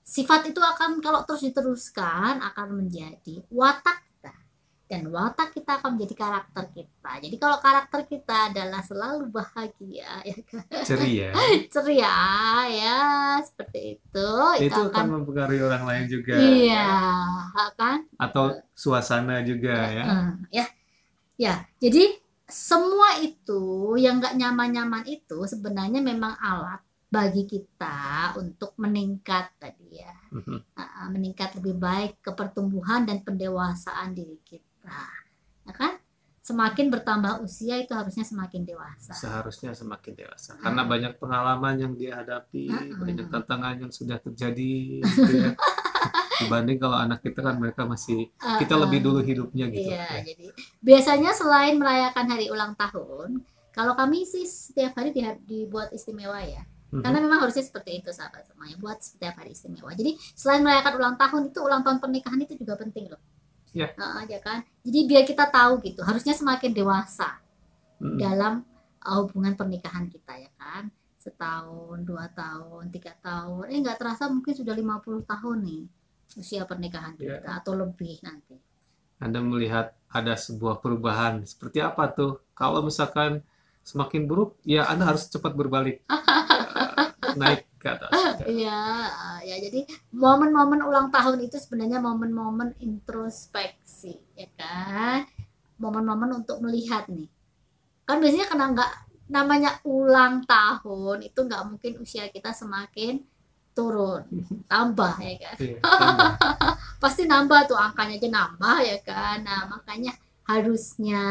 Sifat itu akan kalau terus diteruskan akan menjadi watak kita, dan watak kita akan menjadi karakter kita. Jadi kalau karakter kita adalah selalu bahagia, ya kan? Ceria. Ceria ya, seperti itu akan mempengaruhi orang lain juga. iya kan, Atau suasana juga ya. Ya, jadi semua itu yang nggak nyaman-nyaman itu sebenarnya memang alat bagi kita untuk meningkat tadi ya. Meningkat lebih baik ke pertumbuhan dan pendewasaan diri kita, ya kan? Semakin bertambah usia itu harusnya semakin dewasa. Seharusnya semakin dewasa. Karena banyak pengalaman yang dihadapi, banyak tantangan yang sudah terjadi gitu ya. Dibanding kalau anak kita kan mereka masih kita lebih dulu hidupnya gitu. Iya, jadi biasanya selain merayakan hari ulang tahun, kalau kami sih setiap hari dibuat istimewa ya. Karena memang harusnya seperti itu sahabat semuanya, buat setiap hari istimewa. Jadi selain merayakan ulang tahun, itu ulang tahun pernikahan itu juga penting loh. Ya kan. Jadi biar kita tahu gitu, harusnya semakin dewasa dalam hubungan pernikahan kita ya kan. Setahun, 2 tahun, 3 tahun, nggak terasa mungkin sudah 50 tahun nih usia pernikahan kita atau lebih nanti. Anda melihat ada sebuah perubahan seperti apa tuh? Kalau misalkan semakin buruk, ya Anda harus cepat berbalik naik ke atas. Ya, jadi momen-momen ulang tahun itu sebenarnya momen-momen introspeksi, ya kan? Momen-momen untuk melihat nih. Kan biasanya karena nggak namanya ulang tahun itu nggak mungkin usia kita semakin turun, tambah ya kan. Pasti nambah tuh, angkanya aja nambah ya kan. Nah makanya harusnya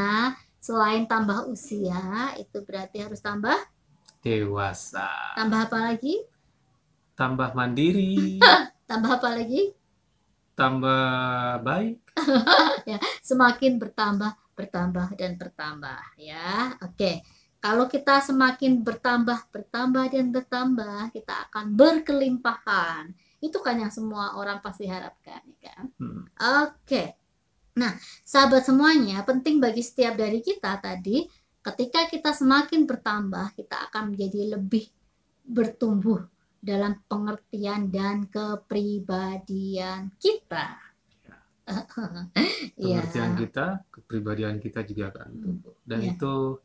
selain tambah usia itu berarti harus tambah dewasa. Tambah apa lagi? Tambah mandiri. Tambah apa lagi? Tambah baik. Ya, semakin bertambah dan bertambah ya. Oke. Kalau kita semakin bertambah dan bertambah, kita akan berkelimpahan. Itu kan yang semua orang pasti harapkan, kan? Oke. Nah, sahabat semuanya, penting bagi setiap dari kita tadi, ketika kita semakin bertambah, kita akan menjadi lebih bertumbuh dalam pengertian dan kepribadian kita. Pengertian kita, kepribadian kita juga akan tumbuh. Dan Ya. itu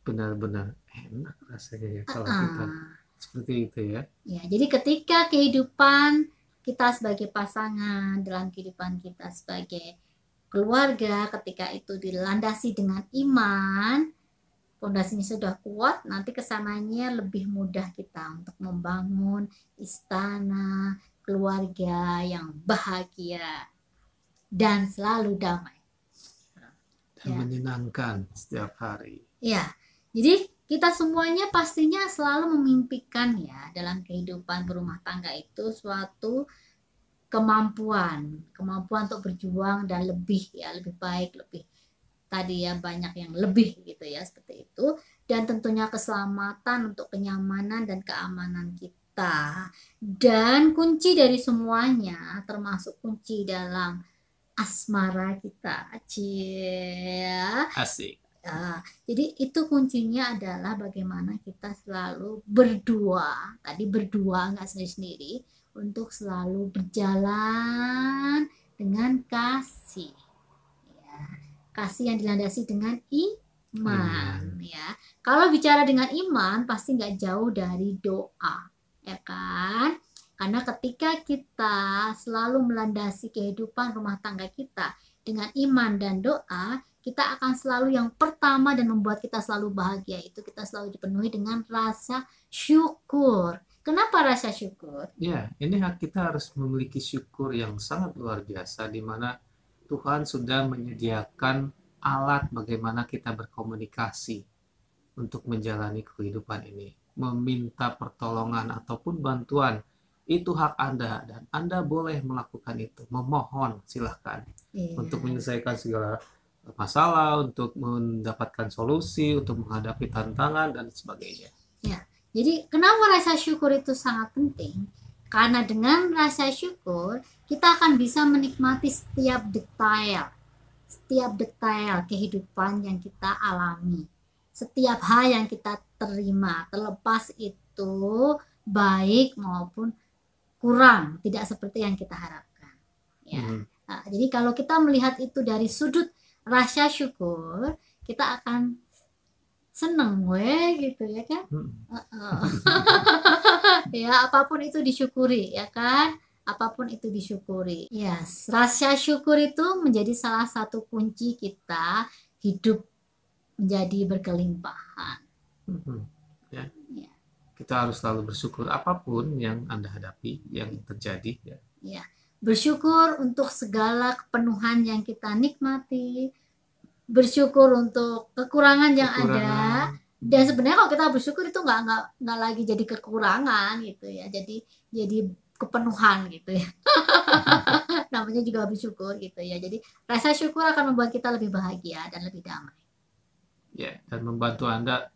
benar-benar enak rasanya ya kalau kita seperti itu ya. Ya, jadi ketika kehidupan kita sebagai pasangan, dalam kehidupan kita sebagai keluarga, ketika itu dilandasi dengan iman, fondasinya sudah kuat, nanti kesananya lebih mudah kita untuk membangun istana keluarga yang bahagia dan selalu damai Dan menyenangkan setiap hari. ya. Jadi kita semuanya pastinya selalu memimpikan ya dalam kehidupan berumah tangga itu suatu kemampuan untuk berjuang dan lebih baik, lebih tadi ya, banyak yang lebih gitu ya, seperti itu. Dan tentunya keselamatan untuk kenyamanan dan keamanan kita. Dan kunci dari semuanya, termasuk kunci dalam asmara kita, Asik. jadi itu kuncinya adalah bagaimana kita selalu berdua, tadi berdua nggak sendiri-sendiri, untuk selalu berjalan dengan kasih. Kasih yang dilandasi dengan iman ya. Kalau bicara dengan iman pasti nggak jauh dari doa, ya kan? Karena ketika kita selalu melandasi kehidupan rumah tangga kita dengan iman dan doa, kita akan selalu yang pertama dan membuat kita selalu bahagia itu kita selalu dipenuhi dengan rasa syukur. Kenapa rasa syukur? Ya, ini kita harus memiliki syukur yang sangat luar biasa, di mana Tuhan sudah menyediakan alat bagaimana kita berkomunikasi untuk menjalani kehidupan ini. Meminta pertolongan ataupun bantuan, itu hak Anda dan Anda boleh melakukan itu. Memohon, silahkan. Untuk menyelesaikan segala masalah, untuk mendapatkan solusi, untuk menghadapi tantangan dan sebagainya. Ya, jadi kenapa rasa syukur itu sangat penting? Karena dengan rasa syukur kita akan bisa menikmati setiap detail kehidupan yang kita alami, setiap hal yang kita terima, terlepas itu baik maupun kurang, tidak seperti yang kita harapkan. Ya. Nah, jadi kalau kita melihat itu dari sudut rasa syukur, kita akan seneng gitu ya kan. Ya, apapun itu disyukuri ya kan, apapun itu disyukuri. Yes, rasa syukur itu menjadi salah satu kunci kita hidup menjadi berkelimpahan. Ya. Kita harus selalu bersyukur apapun yang Anda hadapi, yang terjadi ya. Bersyukur untuk segala kepenuhan yang kita nikmati, bersyukur untuk kekurangan yang ada. Dan sebenarnya kalau kita bersyukur itu nggak lagi jadi kekurangan gitu ya, jadi kepenuhan gitu ya. Namanya juga bersyukur gitu ya. Jadi rasa syukur akan membuat kita lebih bahagia dan lebih damai. Ya, dan membantu Anda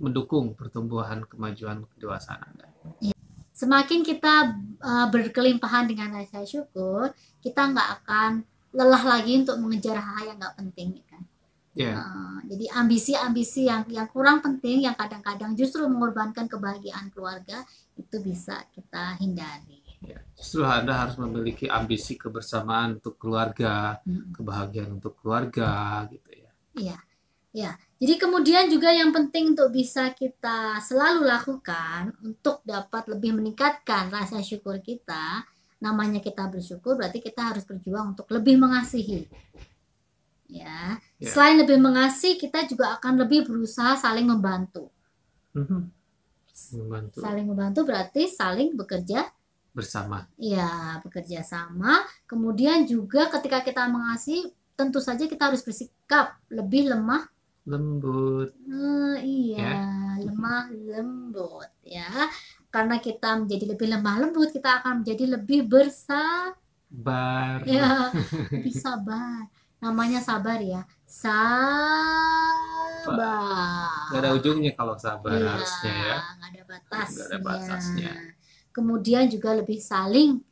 mendukung pertumbuhan kemajuan kedewasaan Anda. Ya. Semakin kita berkelimpahan dengan rasa syukur, kita nggak akan lelah lagi untuk mengejar hal yang nggak penting kan. Jadi ambisi-ambisi yang kurang penting, yang kadang-kadang justru mengorbankan kebahagiaan keluarga, itu bisa kita hindari. Ya, justru Anda harus memiliki ambisi kebersamaan untuk keluarga, kebahagiaan untuk keluarga gitu ya. Iya. Ya, jadi kemudian juga yang penting untuk bisa kita selalu lakukan untuk dapat lebih meningkatkan rasa syukur kita, namanya kita bersyukur berarti kita harus berjuang untuk lebih mengasihi. Ya. Selain lebih mengasihi, kita juga akan lebih berusaha saling membantu. Saling membantu berarti saling bekerja bersama. Ya, bekerja sama. Kemudian juga ketika kita mengasihi, tentu saja kita harus bersikap lebih lemah lembut. Lemah lembut ya. Karena kita menjadi lebih lemah lembut, kita akan menjadi lebih bersabar. Ya, lebih sabar. Namanya sabar ya. Sabar. Gak ada ujungnya kalau sabar harusnya ya. Gak ada batasnya. Gak ada batasnya. Kemudian juga lebih saling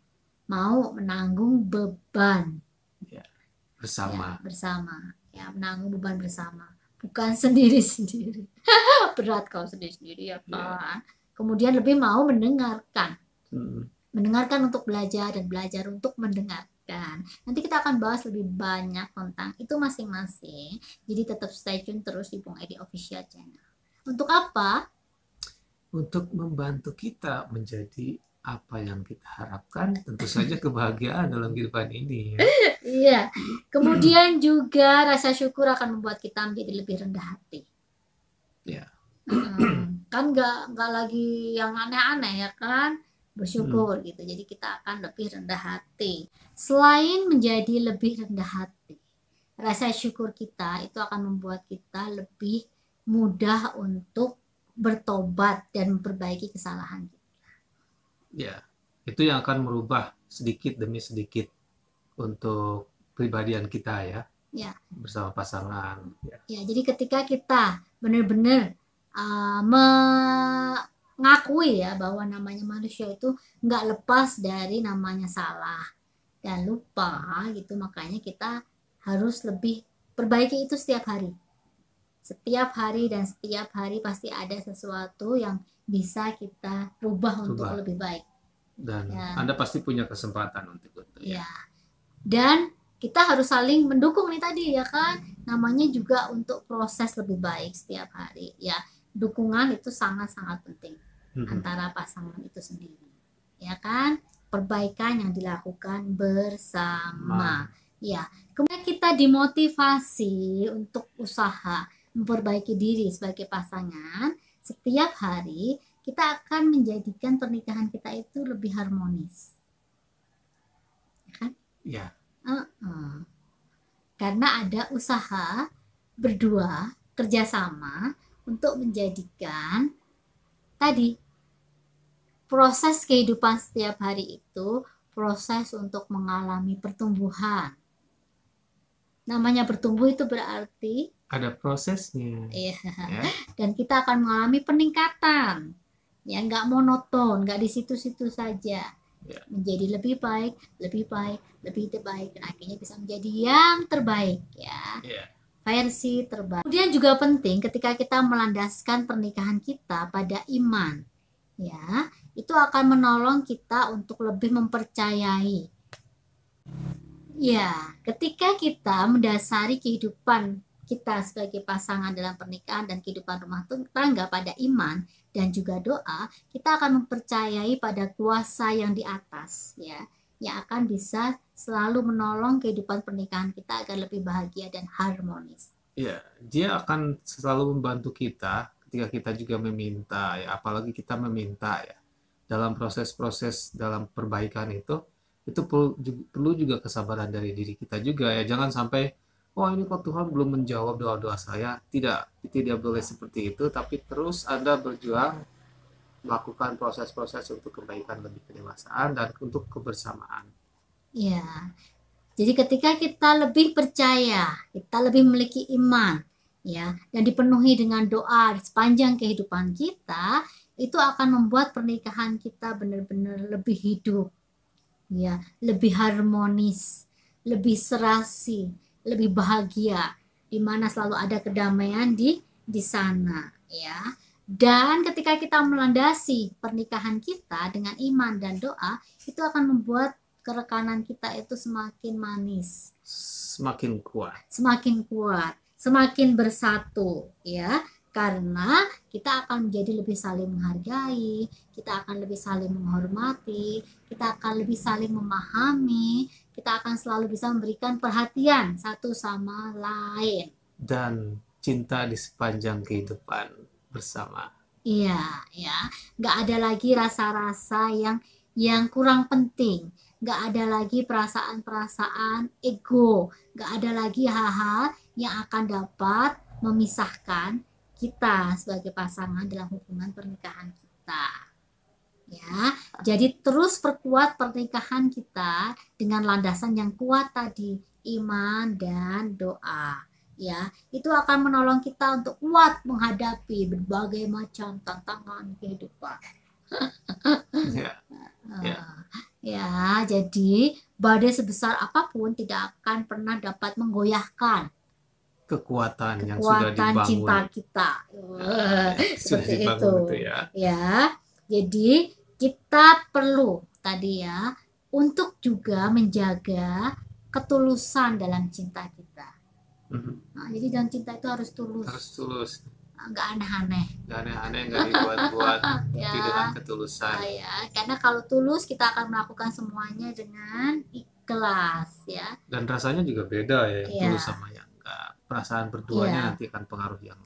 mau menanggung beban. Ya, bersama. Ya, bersama. Ya, menanggung beban bersama. Bukan sendiri-sendiri. Berat kalau sendiri-sendiri ya kan. kemudian lebih mau mendengarkan. Hmm. Mendengarkan untuk belajar dan belajar untuk mendengarkan. Nanti kita akan bahas lebih banyak tentang itu masing-masing. Jadi tetap stay tune terus di Bung Edi Official Channel. Untuk apa? Untuk membantu kita menjadi apa yang kita harapkan, tentu saja kebahagiaan dalam kehidupan ini ya. Iya. Kemudian juga rasa syukur akan membuat kita menjadi lebih rendah hati. Ya. Kan nggak lagi yang aneh-aneh ya kan, bersyukur gitu. Jadi kita akan lebih rendah hati. Selain menjadi lebih rendah hati, rasa syukur kita itu akan membuat kita lebih mudah untuk bertobat dan memperbaiki kesalahan kita. Ya, itu yang akan merubah sedikit demi sedikit untuk pribadian kita ya. Ya. Bersama pasangan. Ya, jadi ketika kita benar-benar mengakui ya bahwa namanya manusia itu nggak lepas dari namanya salah dan lupa gitu, makanya kita harus lebih perbaiki itu setiap hari. Setiap hari dan setiap hari pasti ada sesuatu yang bisa kita rubah untuk lebih baik. Dan ya. Anda pasti punya kesempatan untuk itu ya. Dan kita harus saling mendukung nih tadi ya kan, namanya juga untuk proses lebih baik setiap hari ya. Dukungan itu sangat-sangat penting antara pasangan itu sendiri ya kan, perbaikan yang dilakukan bersama ya. Kemudian kita dimotivasi untuk usaha memperbaiki diri sebagai pasangan. Setiap hari kita akan menjadikan pernikahan kita itu lebih harmonis ya kan ya. Karena ada usaha berdua kerjasama untuk menjadikan tadi proses kehidupan setiap hari itu proses untuk mengalami pertumbuhan. Namanya bertumbuh itu berarti ada prosesnya. Iya. Ya. Dan kita akan mengalami peningkatan. Ya, nggak monoton, nggak di situ-situ saja. Ya. Menjadi lebih baik, lebih baik, lebih terbaik, dan akhirnya bisa menjadi yang terbaik ya. Ya. Versi terbaik. Kemudian juga penting ketika kita melandaskan pernikahan kita pada iman. Ya, itu akan menolong kita untuk lebih mempercayai. Ya, ketika kita mendasari kehidupan kita sebagai pasangan dalam pernikahan dan kehidupan rumah tangga pada iman dan juga doa, kita akan mempercayai pada kuasa yang di atas ya, yang akan bisa selalu menolong kehidupan pernikahan kita agar lebih bahagia dan harmonis. Ya, dia akan selalu membantu kita ketika kita juga meminta ya, apalagi kita meminta ya. Dalam proses-proses dalam perbaikan itu perlu juga kesabaran dari diri kita juga ya. Jangan sampai ini kok Tuhan belum menjawab doa-doa saya. Tidak boleh seperti itu, tapi terus Anda berjuang melakukan proses-proses untuk kebaikan lebih kedewasaan dan untuk kebersamaan. Ya, jadi ketika kita lebih percaya, kita lebih memiliki iman, ya, dan dipenuhi dengan doa sepanjang kehidupan kita, itu akan membuat pernikahan kita benar-benar lebih hidup, ya, lebih harmonis, lebih serasi, lebih bahagia, di mana selalu ada kedamaian di sana ya. Dan ketika kita melandasi pernikahan kita dengan iman dan doa, itu akan membuat kerekanan kita itu semakin manis, semakin kuat, semakin bersatu ya. Karena kita akan menjadi lebih saling menghargai, kita akan lebih saling menghormati, kita akan lebih saling memahami, kita akan selalu bisa memberikan perhatian satu sama lain. Dan cinta di sepanjang kehidupan bersama. Iya, ya. Nggak ada lagi rasa-rasa yang kurang penting. Nggak ada lagi perasaan-perasaan ego. Nggak ada lagi hal-hal yang akan dapat memisahkan kita sebagai pasangan dalam hubungan pernikahan kita ya. Jadi terus perkuat pernikahan kita dengan landasan yang kuat tadi, iman dan doa ya. Itu akan menolong kita untuk kuat menghadapi berbagai macam tantangan kehidupan. Ya, jadi badai sebesar apapun tidak akan pernah dapat menggoyahkan kekuatan yang sudah dibangun, cinta kita. Seperti itu ya. Jadi kita perlu tadi ya untuk juga menjaga ketulusan dalam cinta kita. Nah, jadi dalam cinta itu harus tulus. Harus tulus. Nggak aneh-aneh. Nggak aneh-aneh, nggak dibuat-buat. Ya. Tapi dengan ketulusan. Ya, karena kalau tulus kita akan melakukan semuanya dengan ikhlas ya. Dan rasanya juga beda ya, yang Ya. tulus sama yang enggak. Perasaan berduanya Ya. nanti akan pengaruh yang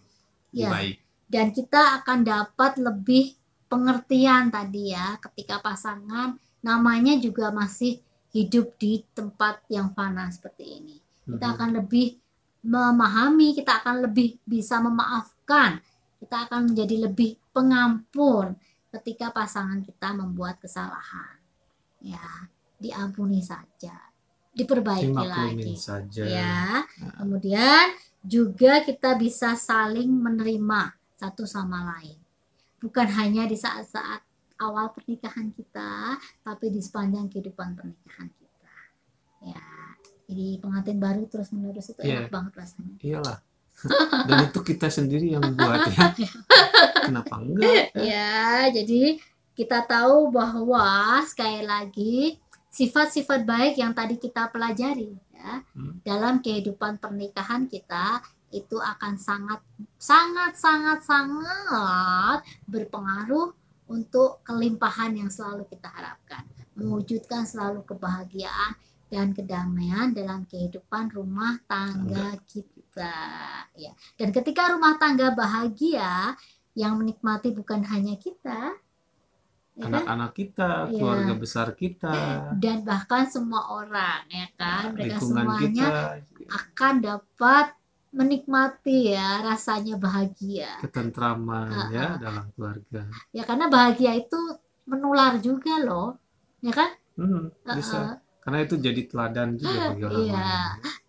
Ya. baik. Dan kita akan dapat lebih pengertian tadi ya ketika pasangan namanya juga masih hidup di tempat yang fana seperti ini. Kita akan lebih memahami, kita akan lebih bisa memaafkan, kita akan menjadi lebih pengampun ketika pasangan kita membuat kesalahan. Ya, diampuni saja, diperbaiki lagi. Dimaklumin saja. Ya, kemudian juga kita bisa saling menerima satu sama lain. Bukan hanya di saat-saat awal pernikahan kita, tapi di sepanjang kehidupan pernikahan kita. Ya, jadi pengantin baru terus-menerus itu enak banget rasanya. Iyalah. Dan itu kita sendiri yang buat ya. Kenapa enggak? Ya, jadi kita tahu bahwa sekali lagi sifat-sifat baik yang tadi kita pelajari ya, dalam kehidupan pernikahan kita itu akan sangat berpengaruh untuk kelimpahan yang selalu kita harapkan, mewujudkan selalu kebahagiaan dan kedamaian dalam kehidupan rumah tangga kita ya. Dan ketika rumah tangga bahagia, yang menikmati bukan hanya kita, ya anak-anak kita, keluarga besar kita, dan bahkan semua orang ya kan, mereka lingkungan semuanya kita akan dapat menikmati ya rasanya bahagia, ketentraman ya dalam keluarga. Ya karena bahagia itu menular juga loh, ya kan? Bisa. Karena itu jadi teladan juga bagi orang lain.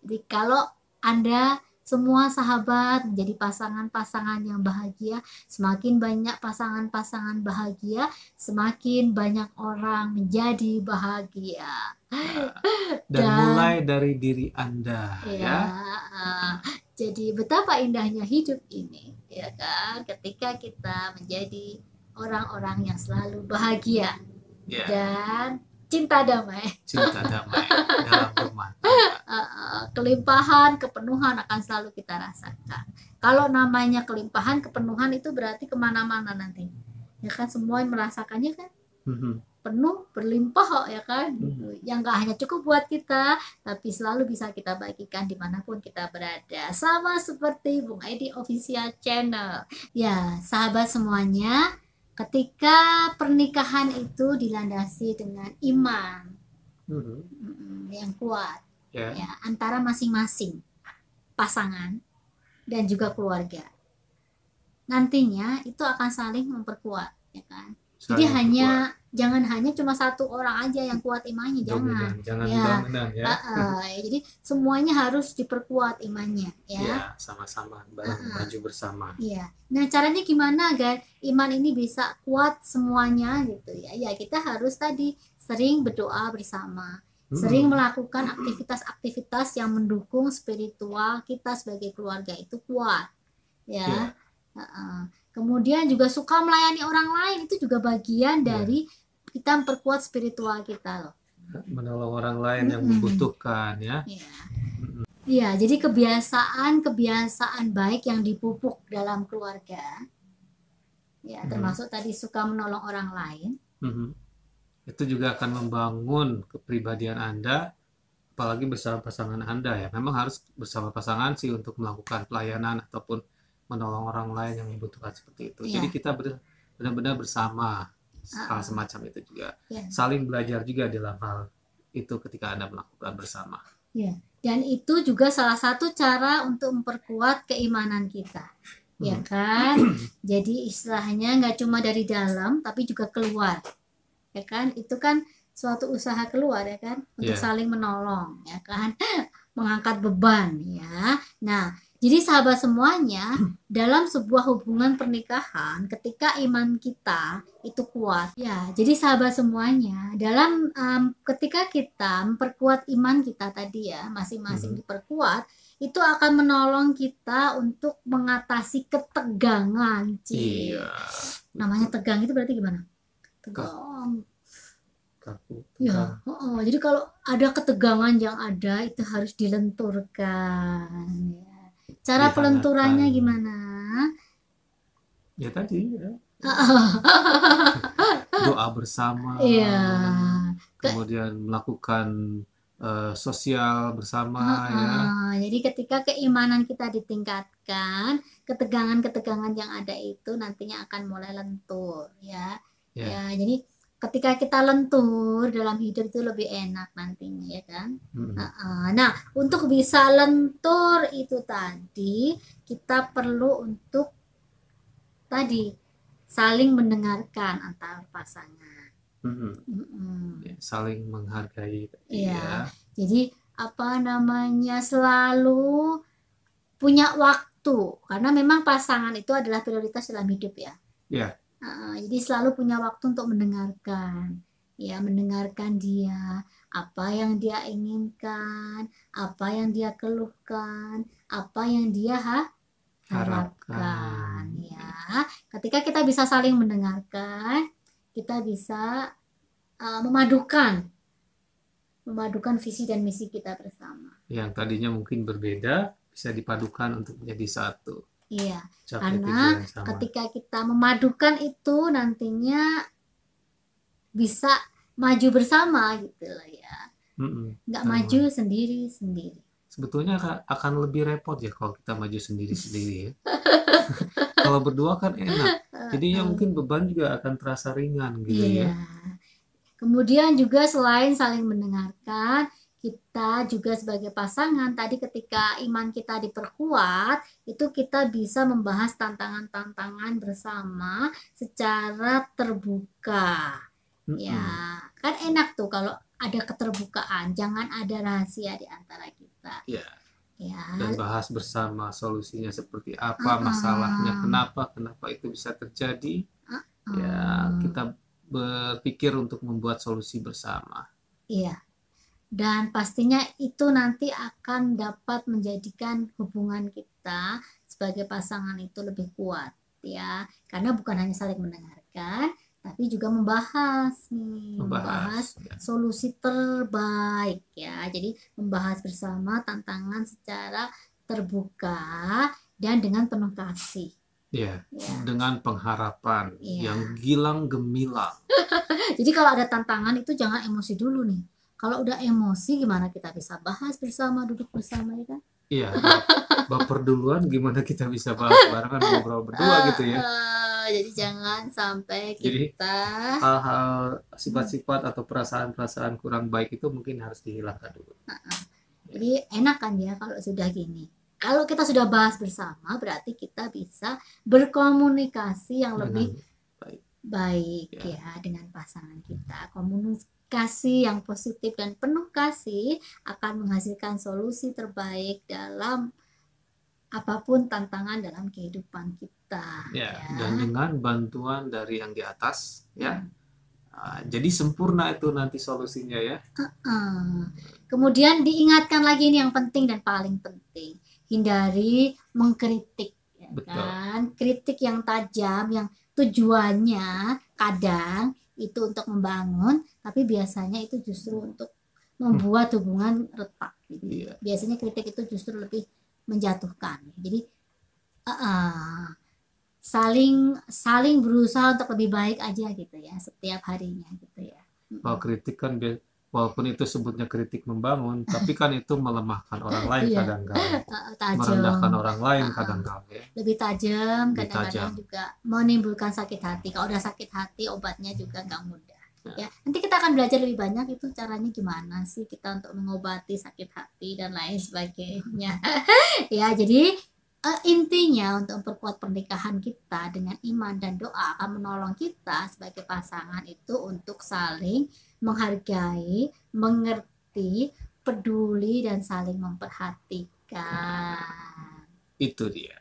Jadi kalau Anda semua sahabat menjadi pasangan-pasangan yang bahagia, semakin banyak pasangan-pasangan bahagia, semakin banyak orang menjadi bahagia. Dan mulai dari diri Anda ya. Jadi betapa indahnya hidup ini ya kan, ketika kita menjadi orang-orang yang selalu bahagia dan cinta damai dalam rumah. Kelimpahan, kepenuhan akan selalu kita rasakan. Kalau namanya kelimpahan, kepenuhan itu berarti kemana-mana nanti, ya kan, semua yang merasakannya kan penuh, berlimpah ya kan, yang gak hanya cukup buat kita, tapi selalu bisa kita bagikan dimanapun kita berada, sama seperti Bung Edi Official Channel. Ya sahabat semuanya, ketika pernikahan itu dilandasi dengan iman yang kuat ya, antara masing-masing pasangan dan juga keluarga, nantinya itu akan saling memperkuat ya kan. Jadi jangan hanya cuma satu orang aja yang kuat imannya, jangan dominan ya. Jadi semuanya harus diperkuat imannya ya. Sama-sama maju bersama. Iya. Nah, caranya gimana agar iman ini bisa kuat semuanya gitu ya? Ya kita harus tadi sering berdoa bersama, sering melakukan aktivitas-aktivitas yang mendukung spiritual kita sebagai keluarga itu kuat ya. Kemudian juga suka melayani orang lain, itu juga bagian dari kita memperkuat spiritual kita loh. Menolong orang lain yang membutuhkan ya. Iya, jadi kebiasaan baik yang dipupuk dalam keluarga, ya termasuk tadi suka menolong orang lain. Itu juga akan membangun kepribadian Anda, apalagi bersama pasangan Anda ya. Memang harus bersama pasangan sih untuk melakukan pelayanan ataupun menolong orang lain yang membutuhkan seperti itu. Jadi kita benar-benar bersama hal semacam itu juga. Saling belajar juga dalam hal itu ketika Anda melakukan bersama. Ya. Dan itu juga salah satu cara untuk memperkuat keimanan kita. Ya kan? Jadi istilahnya nggak cuma dari dalam tapi juga keluar. Ya kan? Itu kan suatu usaha keluar ya kan, untuk saling menolong ya kan, mengangkat beban ya. Nah, jadi sahabat semuanya, dalam sebuah hubungan pernikahan ketika iman kita itu kuat ya. Jadi sahabat semuanya, dalam ketika kita memperkuat iman kita tadi ya, masing-masing diperkuat, itu akan menolong kita untuk mengatasi ketegangan. Namanya tegang itu berarti gimana? tegang. kaku, Ya, tegang. jadi kalau ada ketegangan yang ada itu harus dilenturkan. Ya. Cara Dihangatkan. pelenturannya gimana? Ya tadi ya, doa bersama, Iya, ke, kemudian melakukan sosial bersama ya. jadi ketika keimanan kita ditingkatkan, ketegangan-ketegangan yang ada itu nantinya akan mulai lentur, ya. Ya. Ya, jadi ketika kita lentur dalam hidup itu lebih enak nantinya, ya kan? Nah, untuk bisa lentur itu tadi kita perlu untuk tadi saling mendengarkan antar pasangan. Ya, saling menghargai Iya. ya. Jadi apa namanya selalu punya waktu karena memang pasangan itu adalah prioritas dalam hidup ya. Ya. Jadi selalu punya waktu untuk mendengarkan, ya mendengarkan dia apa yang dia inginkan, apa yang dia keluhkan, apa yang dia harapkan. Ya, ketika kita bisa saling mendengarkan, kita bisa memadukan visi dan misi kita bersama. Yang tadinya mungkin berbeda bisa dipadukan untuk menjadi satu. Iya, Capai karena tujuan sama. ketika kita memadukan itu nantinya bisa maju bersama gitu loh ya. Nggak maju sendiri-sendiri. Sebetulnya akan lebih repot ya kalau kita maju sendiri-sendiri ya. Kalau berdua kan enak. Jadinya mungkin beban juga akan terasa ringan gitu ya. Kemudian juga selain saling mendengarkan, kita juga sebagai pasangan tadi ketika iman kita diperkuat, itu kita bisa membahas tantangan-tantangan bersama secara terbuka. Ya, kan enak tuh kalau ada keterbukaan, jangan ada rahasia di antara kita. Ya. Dan bahas bersama solusinya seperti apa, masalahnya, kenapa itu bisa terjadi. Ya, kita berpikir untuk membuat solusi bersama. Iya. Dan pastinya itu nanti akan dapat menjadikan hubungan kita sebagai pasangan itu lebih kuat ya. Karena bukan hanya saling mendengarkan, tapi juga membahas Ya. Solusi terbaik ya. Jadi membahas bersama tantangan secara terbuka dan dengan penuh kasih. Ya. Dengan pengharapan yang gilang gemilang. Jadi kalau ada tantangan itu jangan emosi dulu nih. Kalau udah emosi gimana kita bisa bahas bersama, duduk bersama ya kan? Iya, baper duluan gimana kita bisa bahas barengan ngobrol berdua gitu ya. Jadi jangan sampai kita hal-hal sifat-sifat atau perasaan-perasaan kurang baik itu mungkin harus dihilangkan dulu. Jadi enak kan ya kalau sudah gini. Kalau kita sudah bahas bersama berarti kita bisa berkomunikasi yang lebih baik ya dengan pasangan kita. Komunikasi yang positif dan penuh kasih akan menghasilkan solusi terbaik dalam apapun tantangan dalam kehidupan kita. Dan dengan bantuan dari yang di atas ya. Jadi sempurna itu nanti solusinya ya. Kemudian diingatkan lagi ini yang penting dan paling penting, hindari mengkritik ya. Kan? Kritik yang tajam yang tujuannya kadang itu untuk membangun, tapi biasanya itu justru untuk membuat hubungan retak. Gitu. Biasanya kritik itu justru lebih menjatuhkan. Jadi saling berusaha untuk lebih baik aja gitu ya setiap harinya gitu ya. Kalau kritik kan walaupun itu sebutnya kritik membangun, tapi kan itu melemahkan orang lain kadang-kadang, merendahkan orang lain kadang-kadang ya. Lebih tajam, kadang-kadang juga menimbulkan sakit hati. Kalau udah sakit hati, obatnya juga nggak mudah. Ya, nanti kita akan belajar lebih banyak itu caranya gimana sih kita untuk mengobati sakit hati dan lain sebagainya. Ya, jadi intinya untuk memperkuat pernikahan kita dengan iman dan doa akan menolong kita sebagai pasangan itu untuk saling menghargai, mengerti, peduli, dan saling memperhatikan. Itu dia.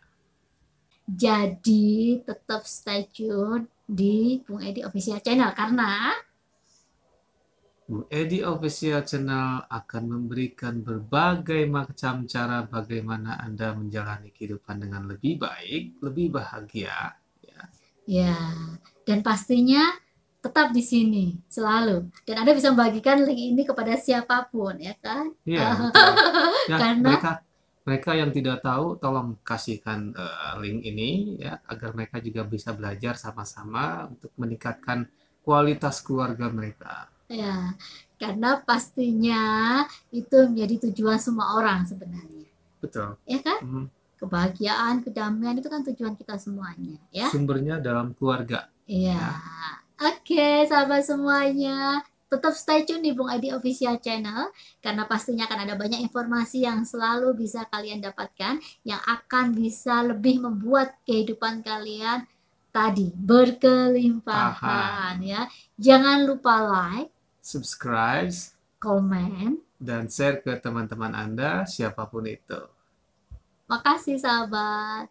Jadi tetap stay tune di Bung Edi Official Channel karena Bung Edi Official Channel akan memberikan berbagai macam cara bagaimana Anda menjalani kehidupan dengan lebih baik, lebih bahagia. Ya, dan pastinya tetap di sini selalu, dan Anda bisa membagikan link ini kepada siapapun, ya kan? Iya, betul. Ya, Karena mereka yang tidak tahu, tolong kasihkan link ini ya, agar mereka juga bisa belajar sama-sama untuk meningkatkan kualitas keluarga mereka. ya, karena pastinya itu menjadi tujuan semua orang sebenarnya, Betul. ya kan? Mhm. Kebahagiaan, kedamaian itu kan tujuan kita semuanya, ya. Sumbernya dalam keluarga. Iya. Ya. Oke, sahabat semuanya. Tetap stay tune di Bung Edi Official Channel, karena pastinya akan ada banyak informasi yang selalu bisa kalian dapatkan, yang akan bisa lebih membuat kehidupan kalian tadi berkelimpahan, ya. Jangan lupa like, Subscribe komen. dan share ke teman-teman Anda siapapun itu. Makasih sahabat.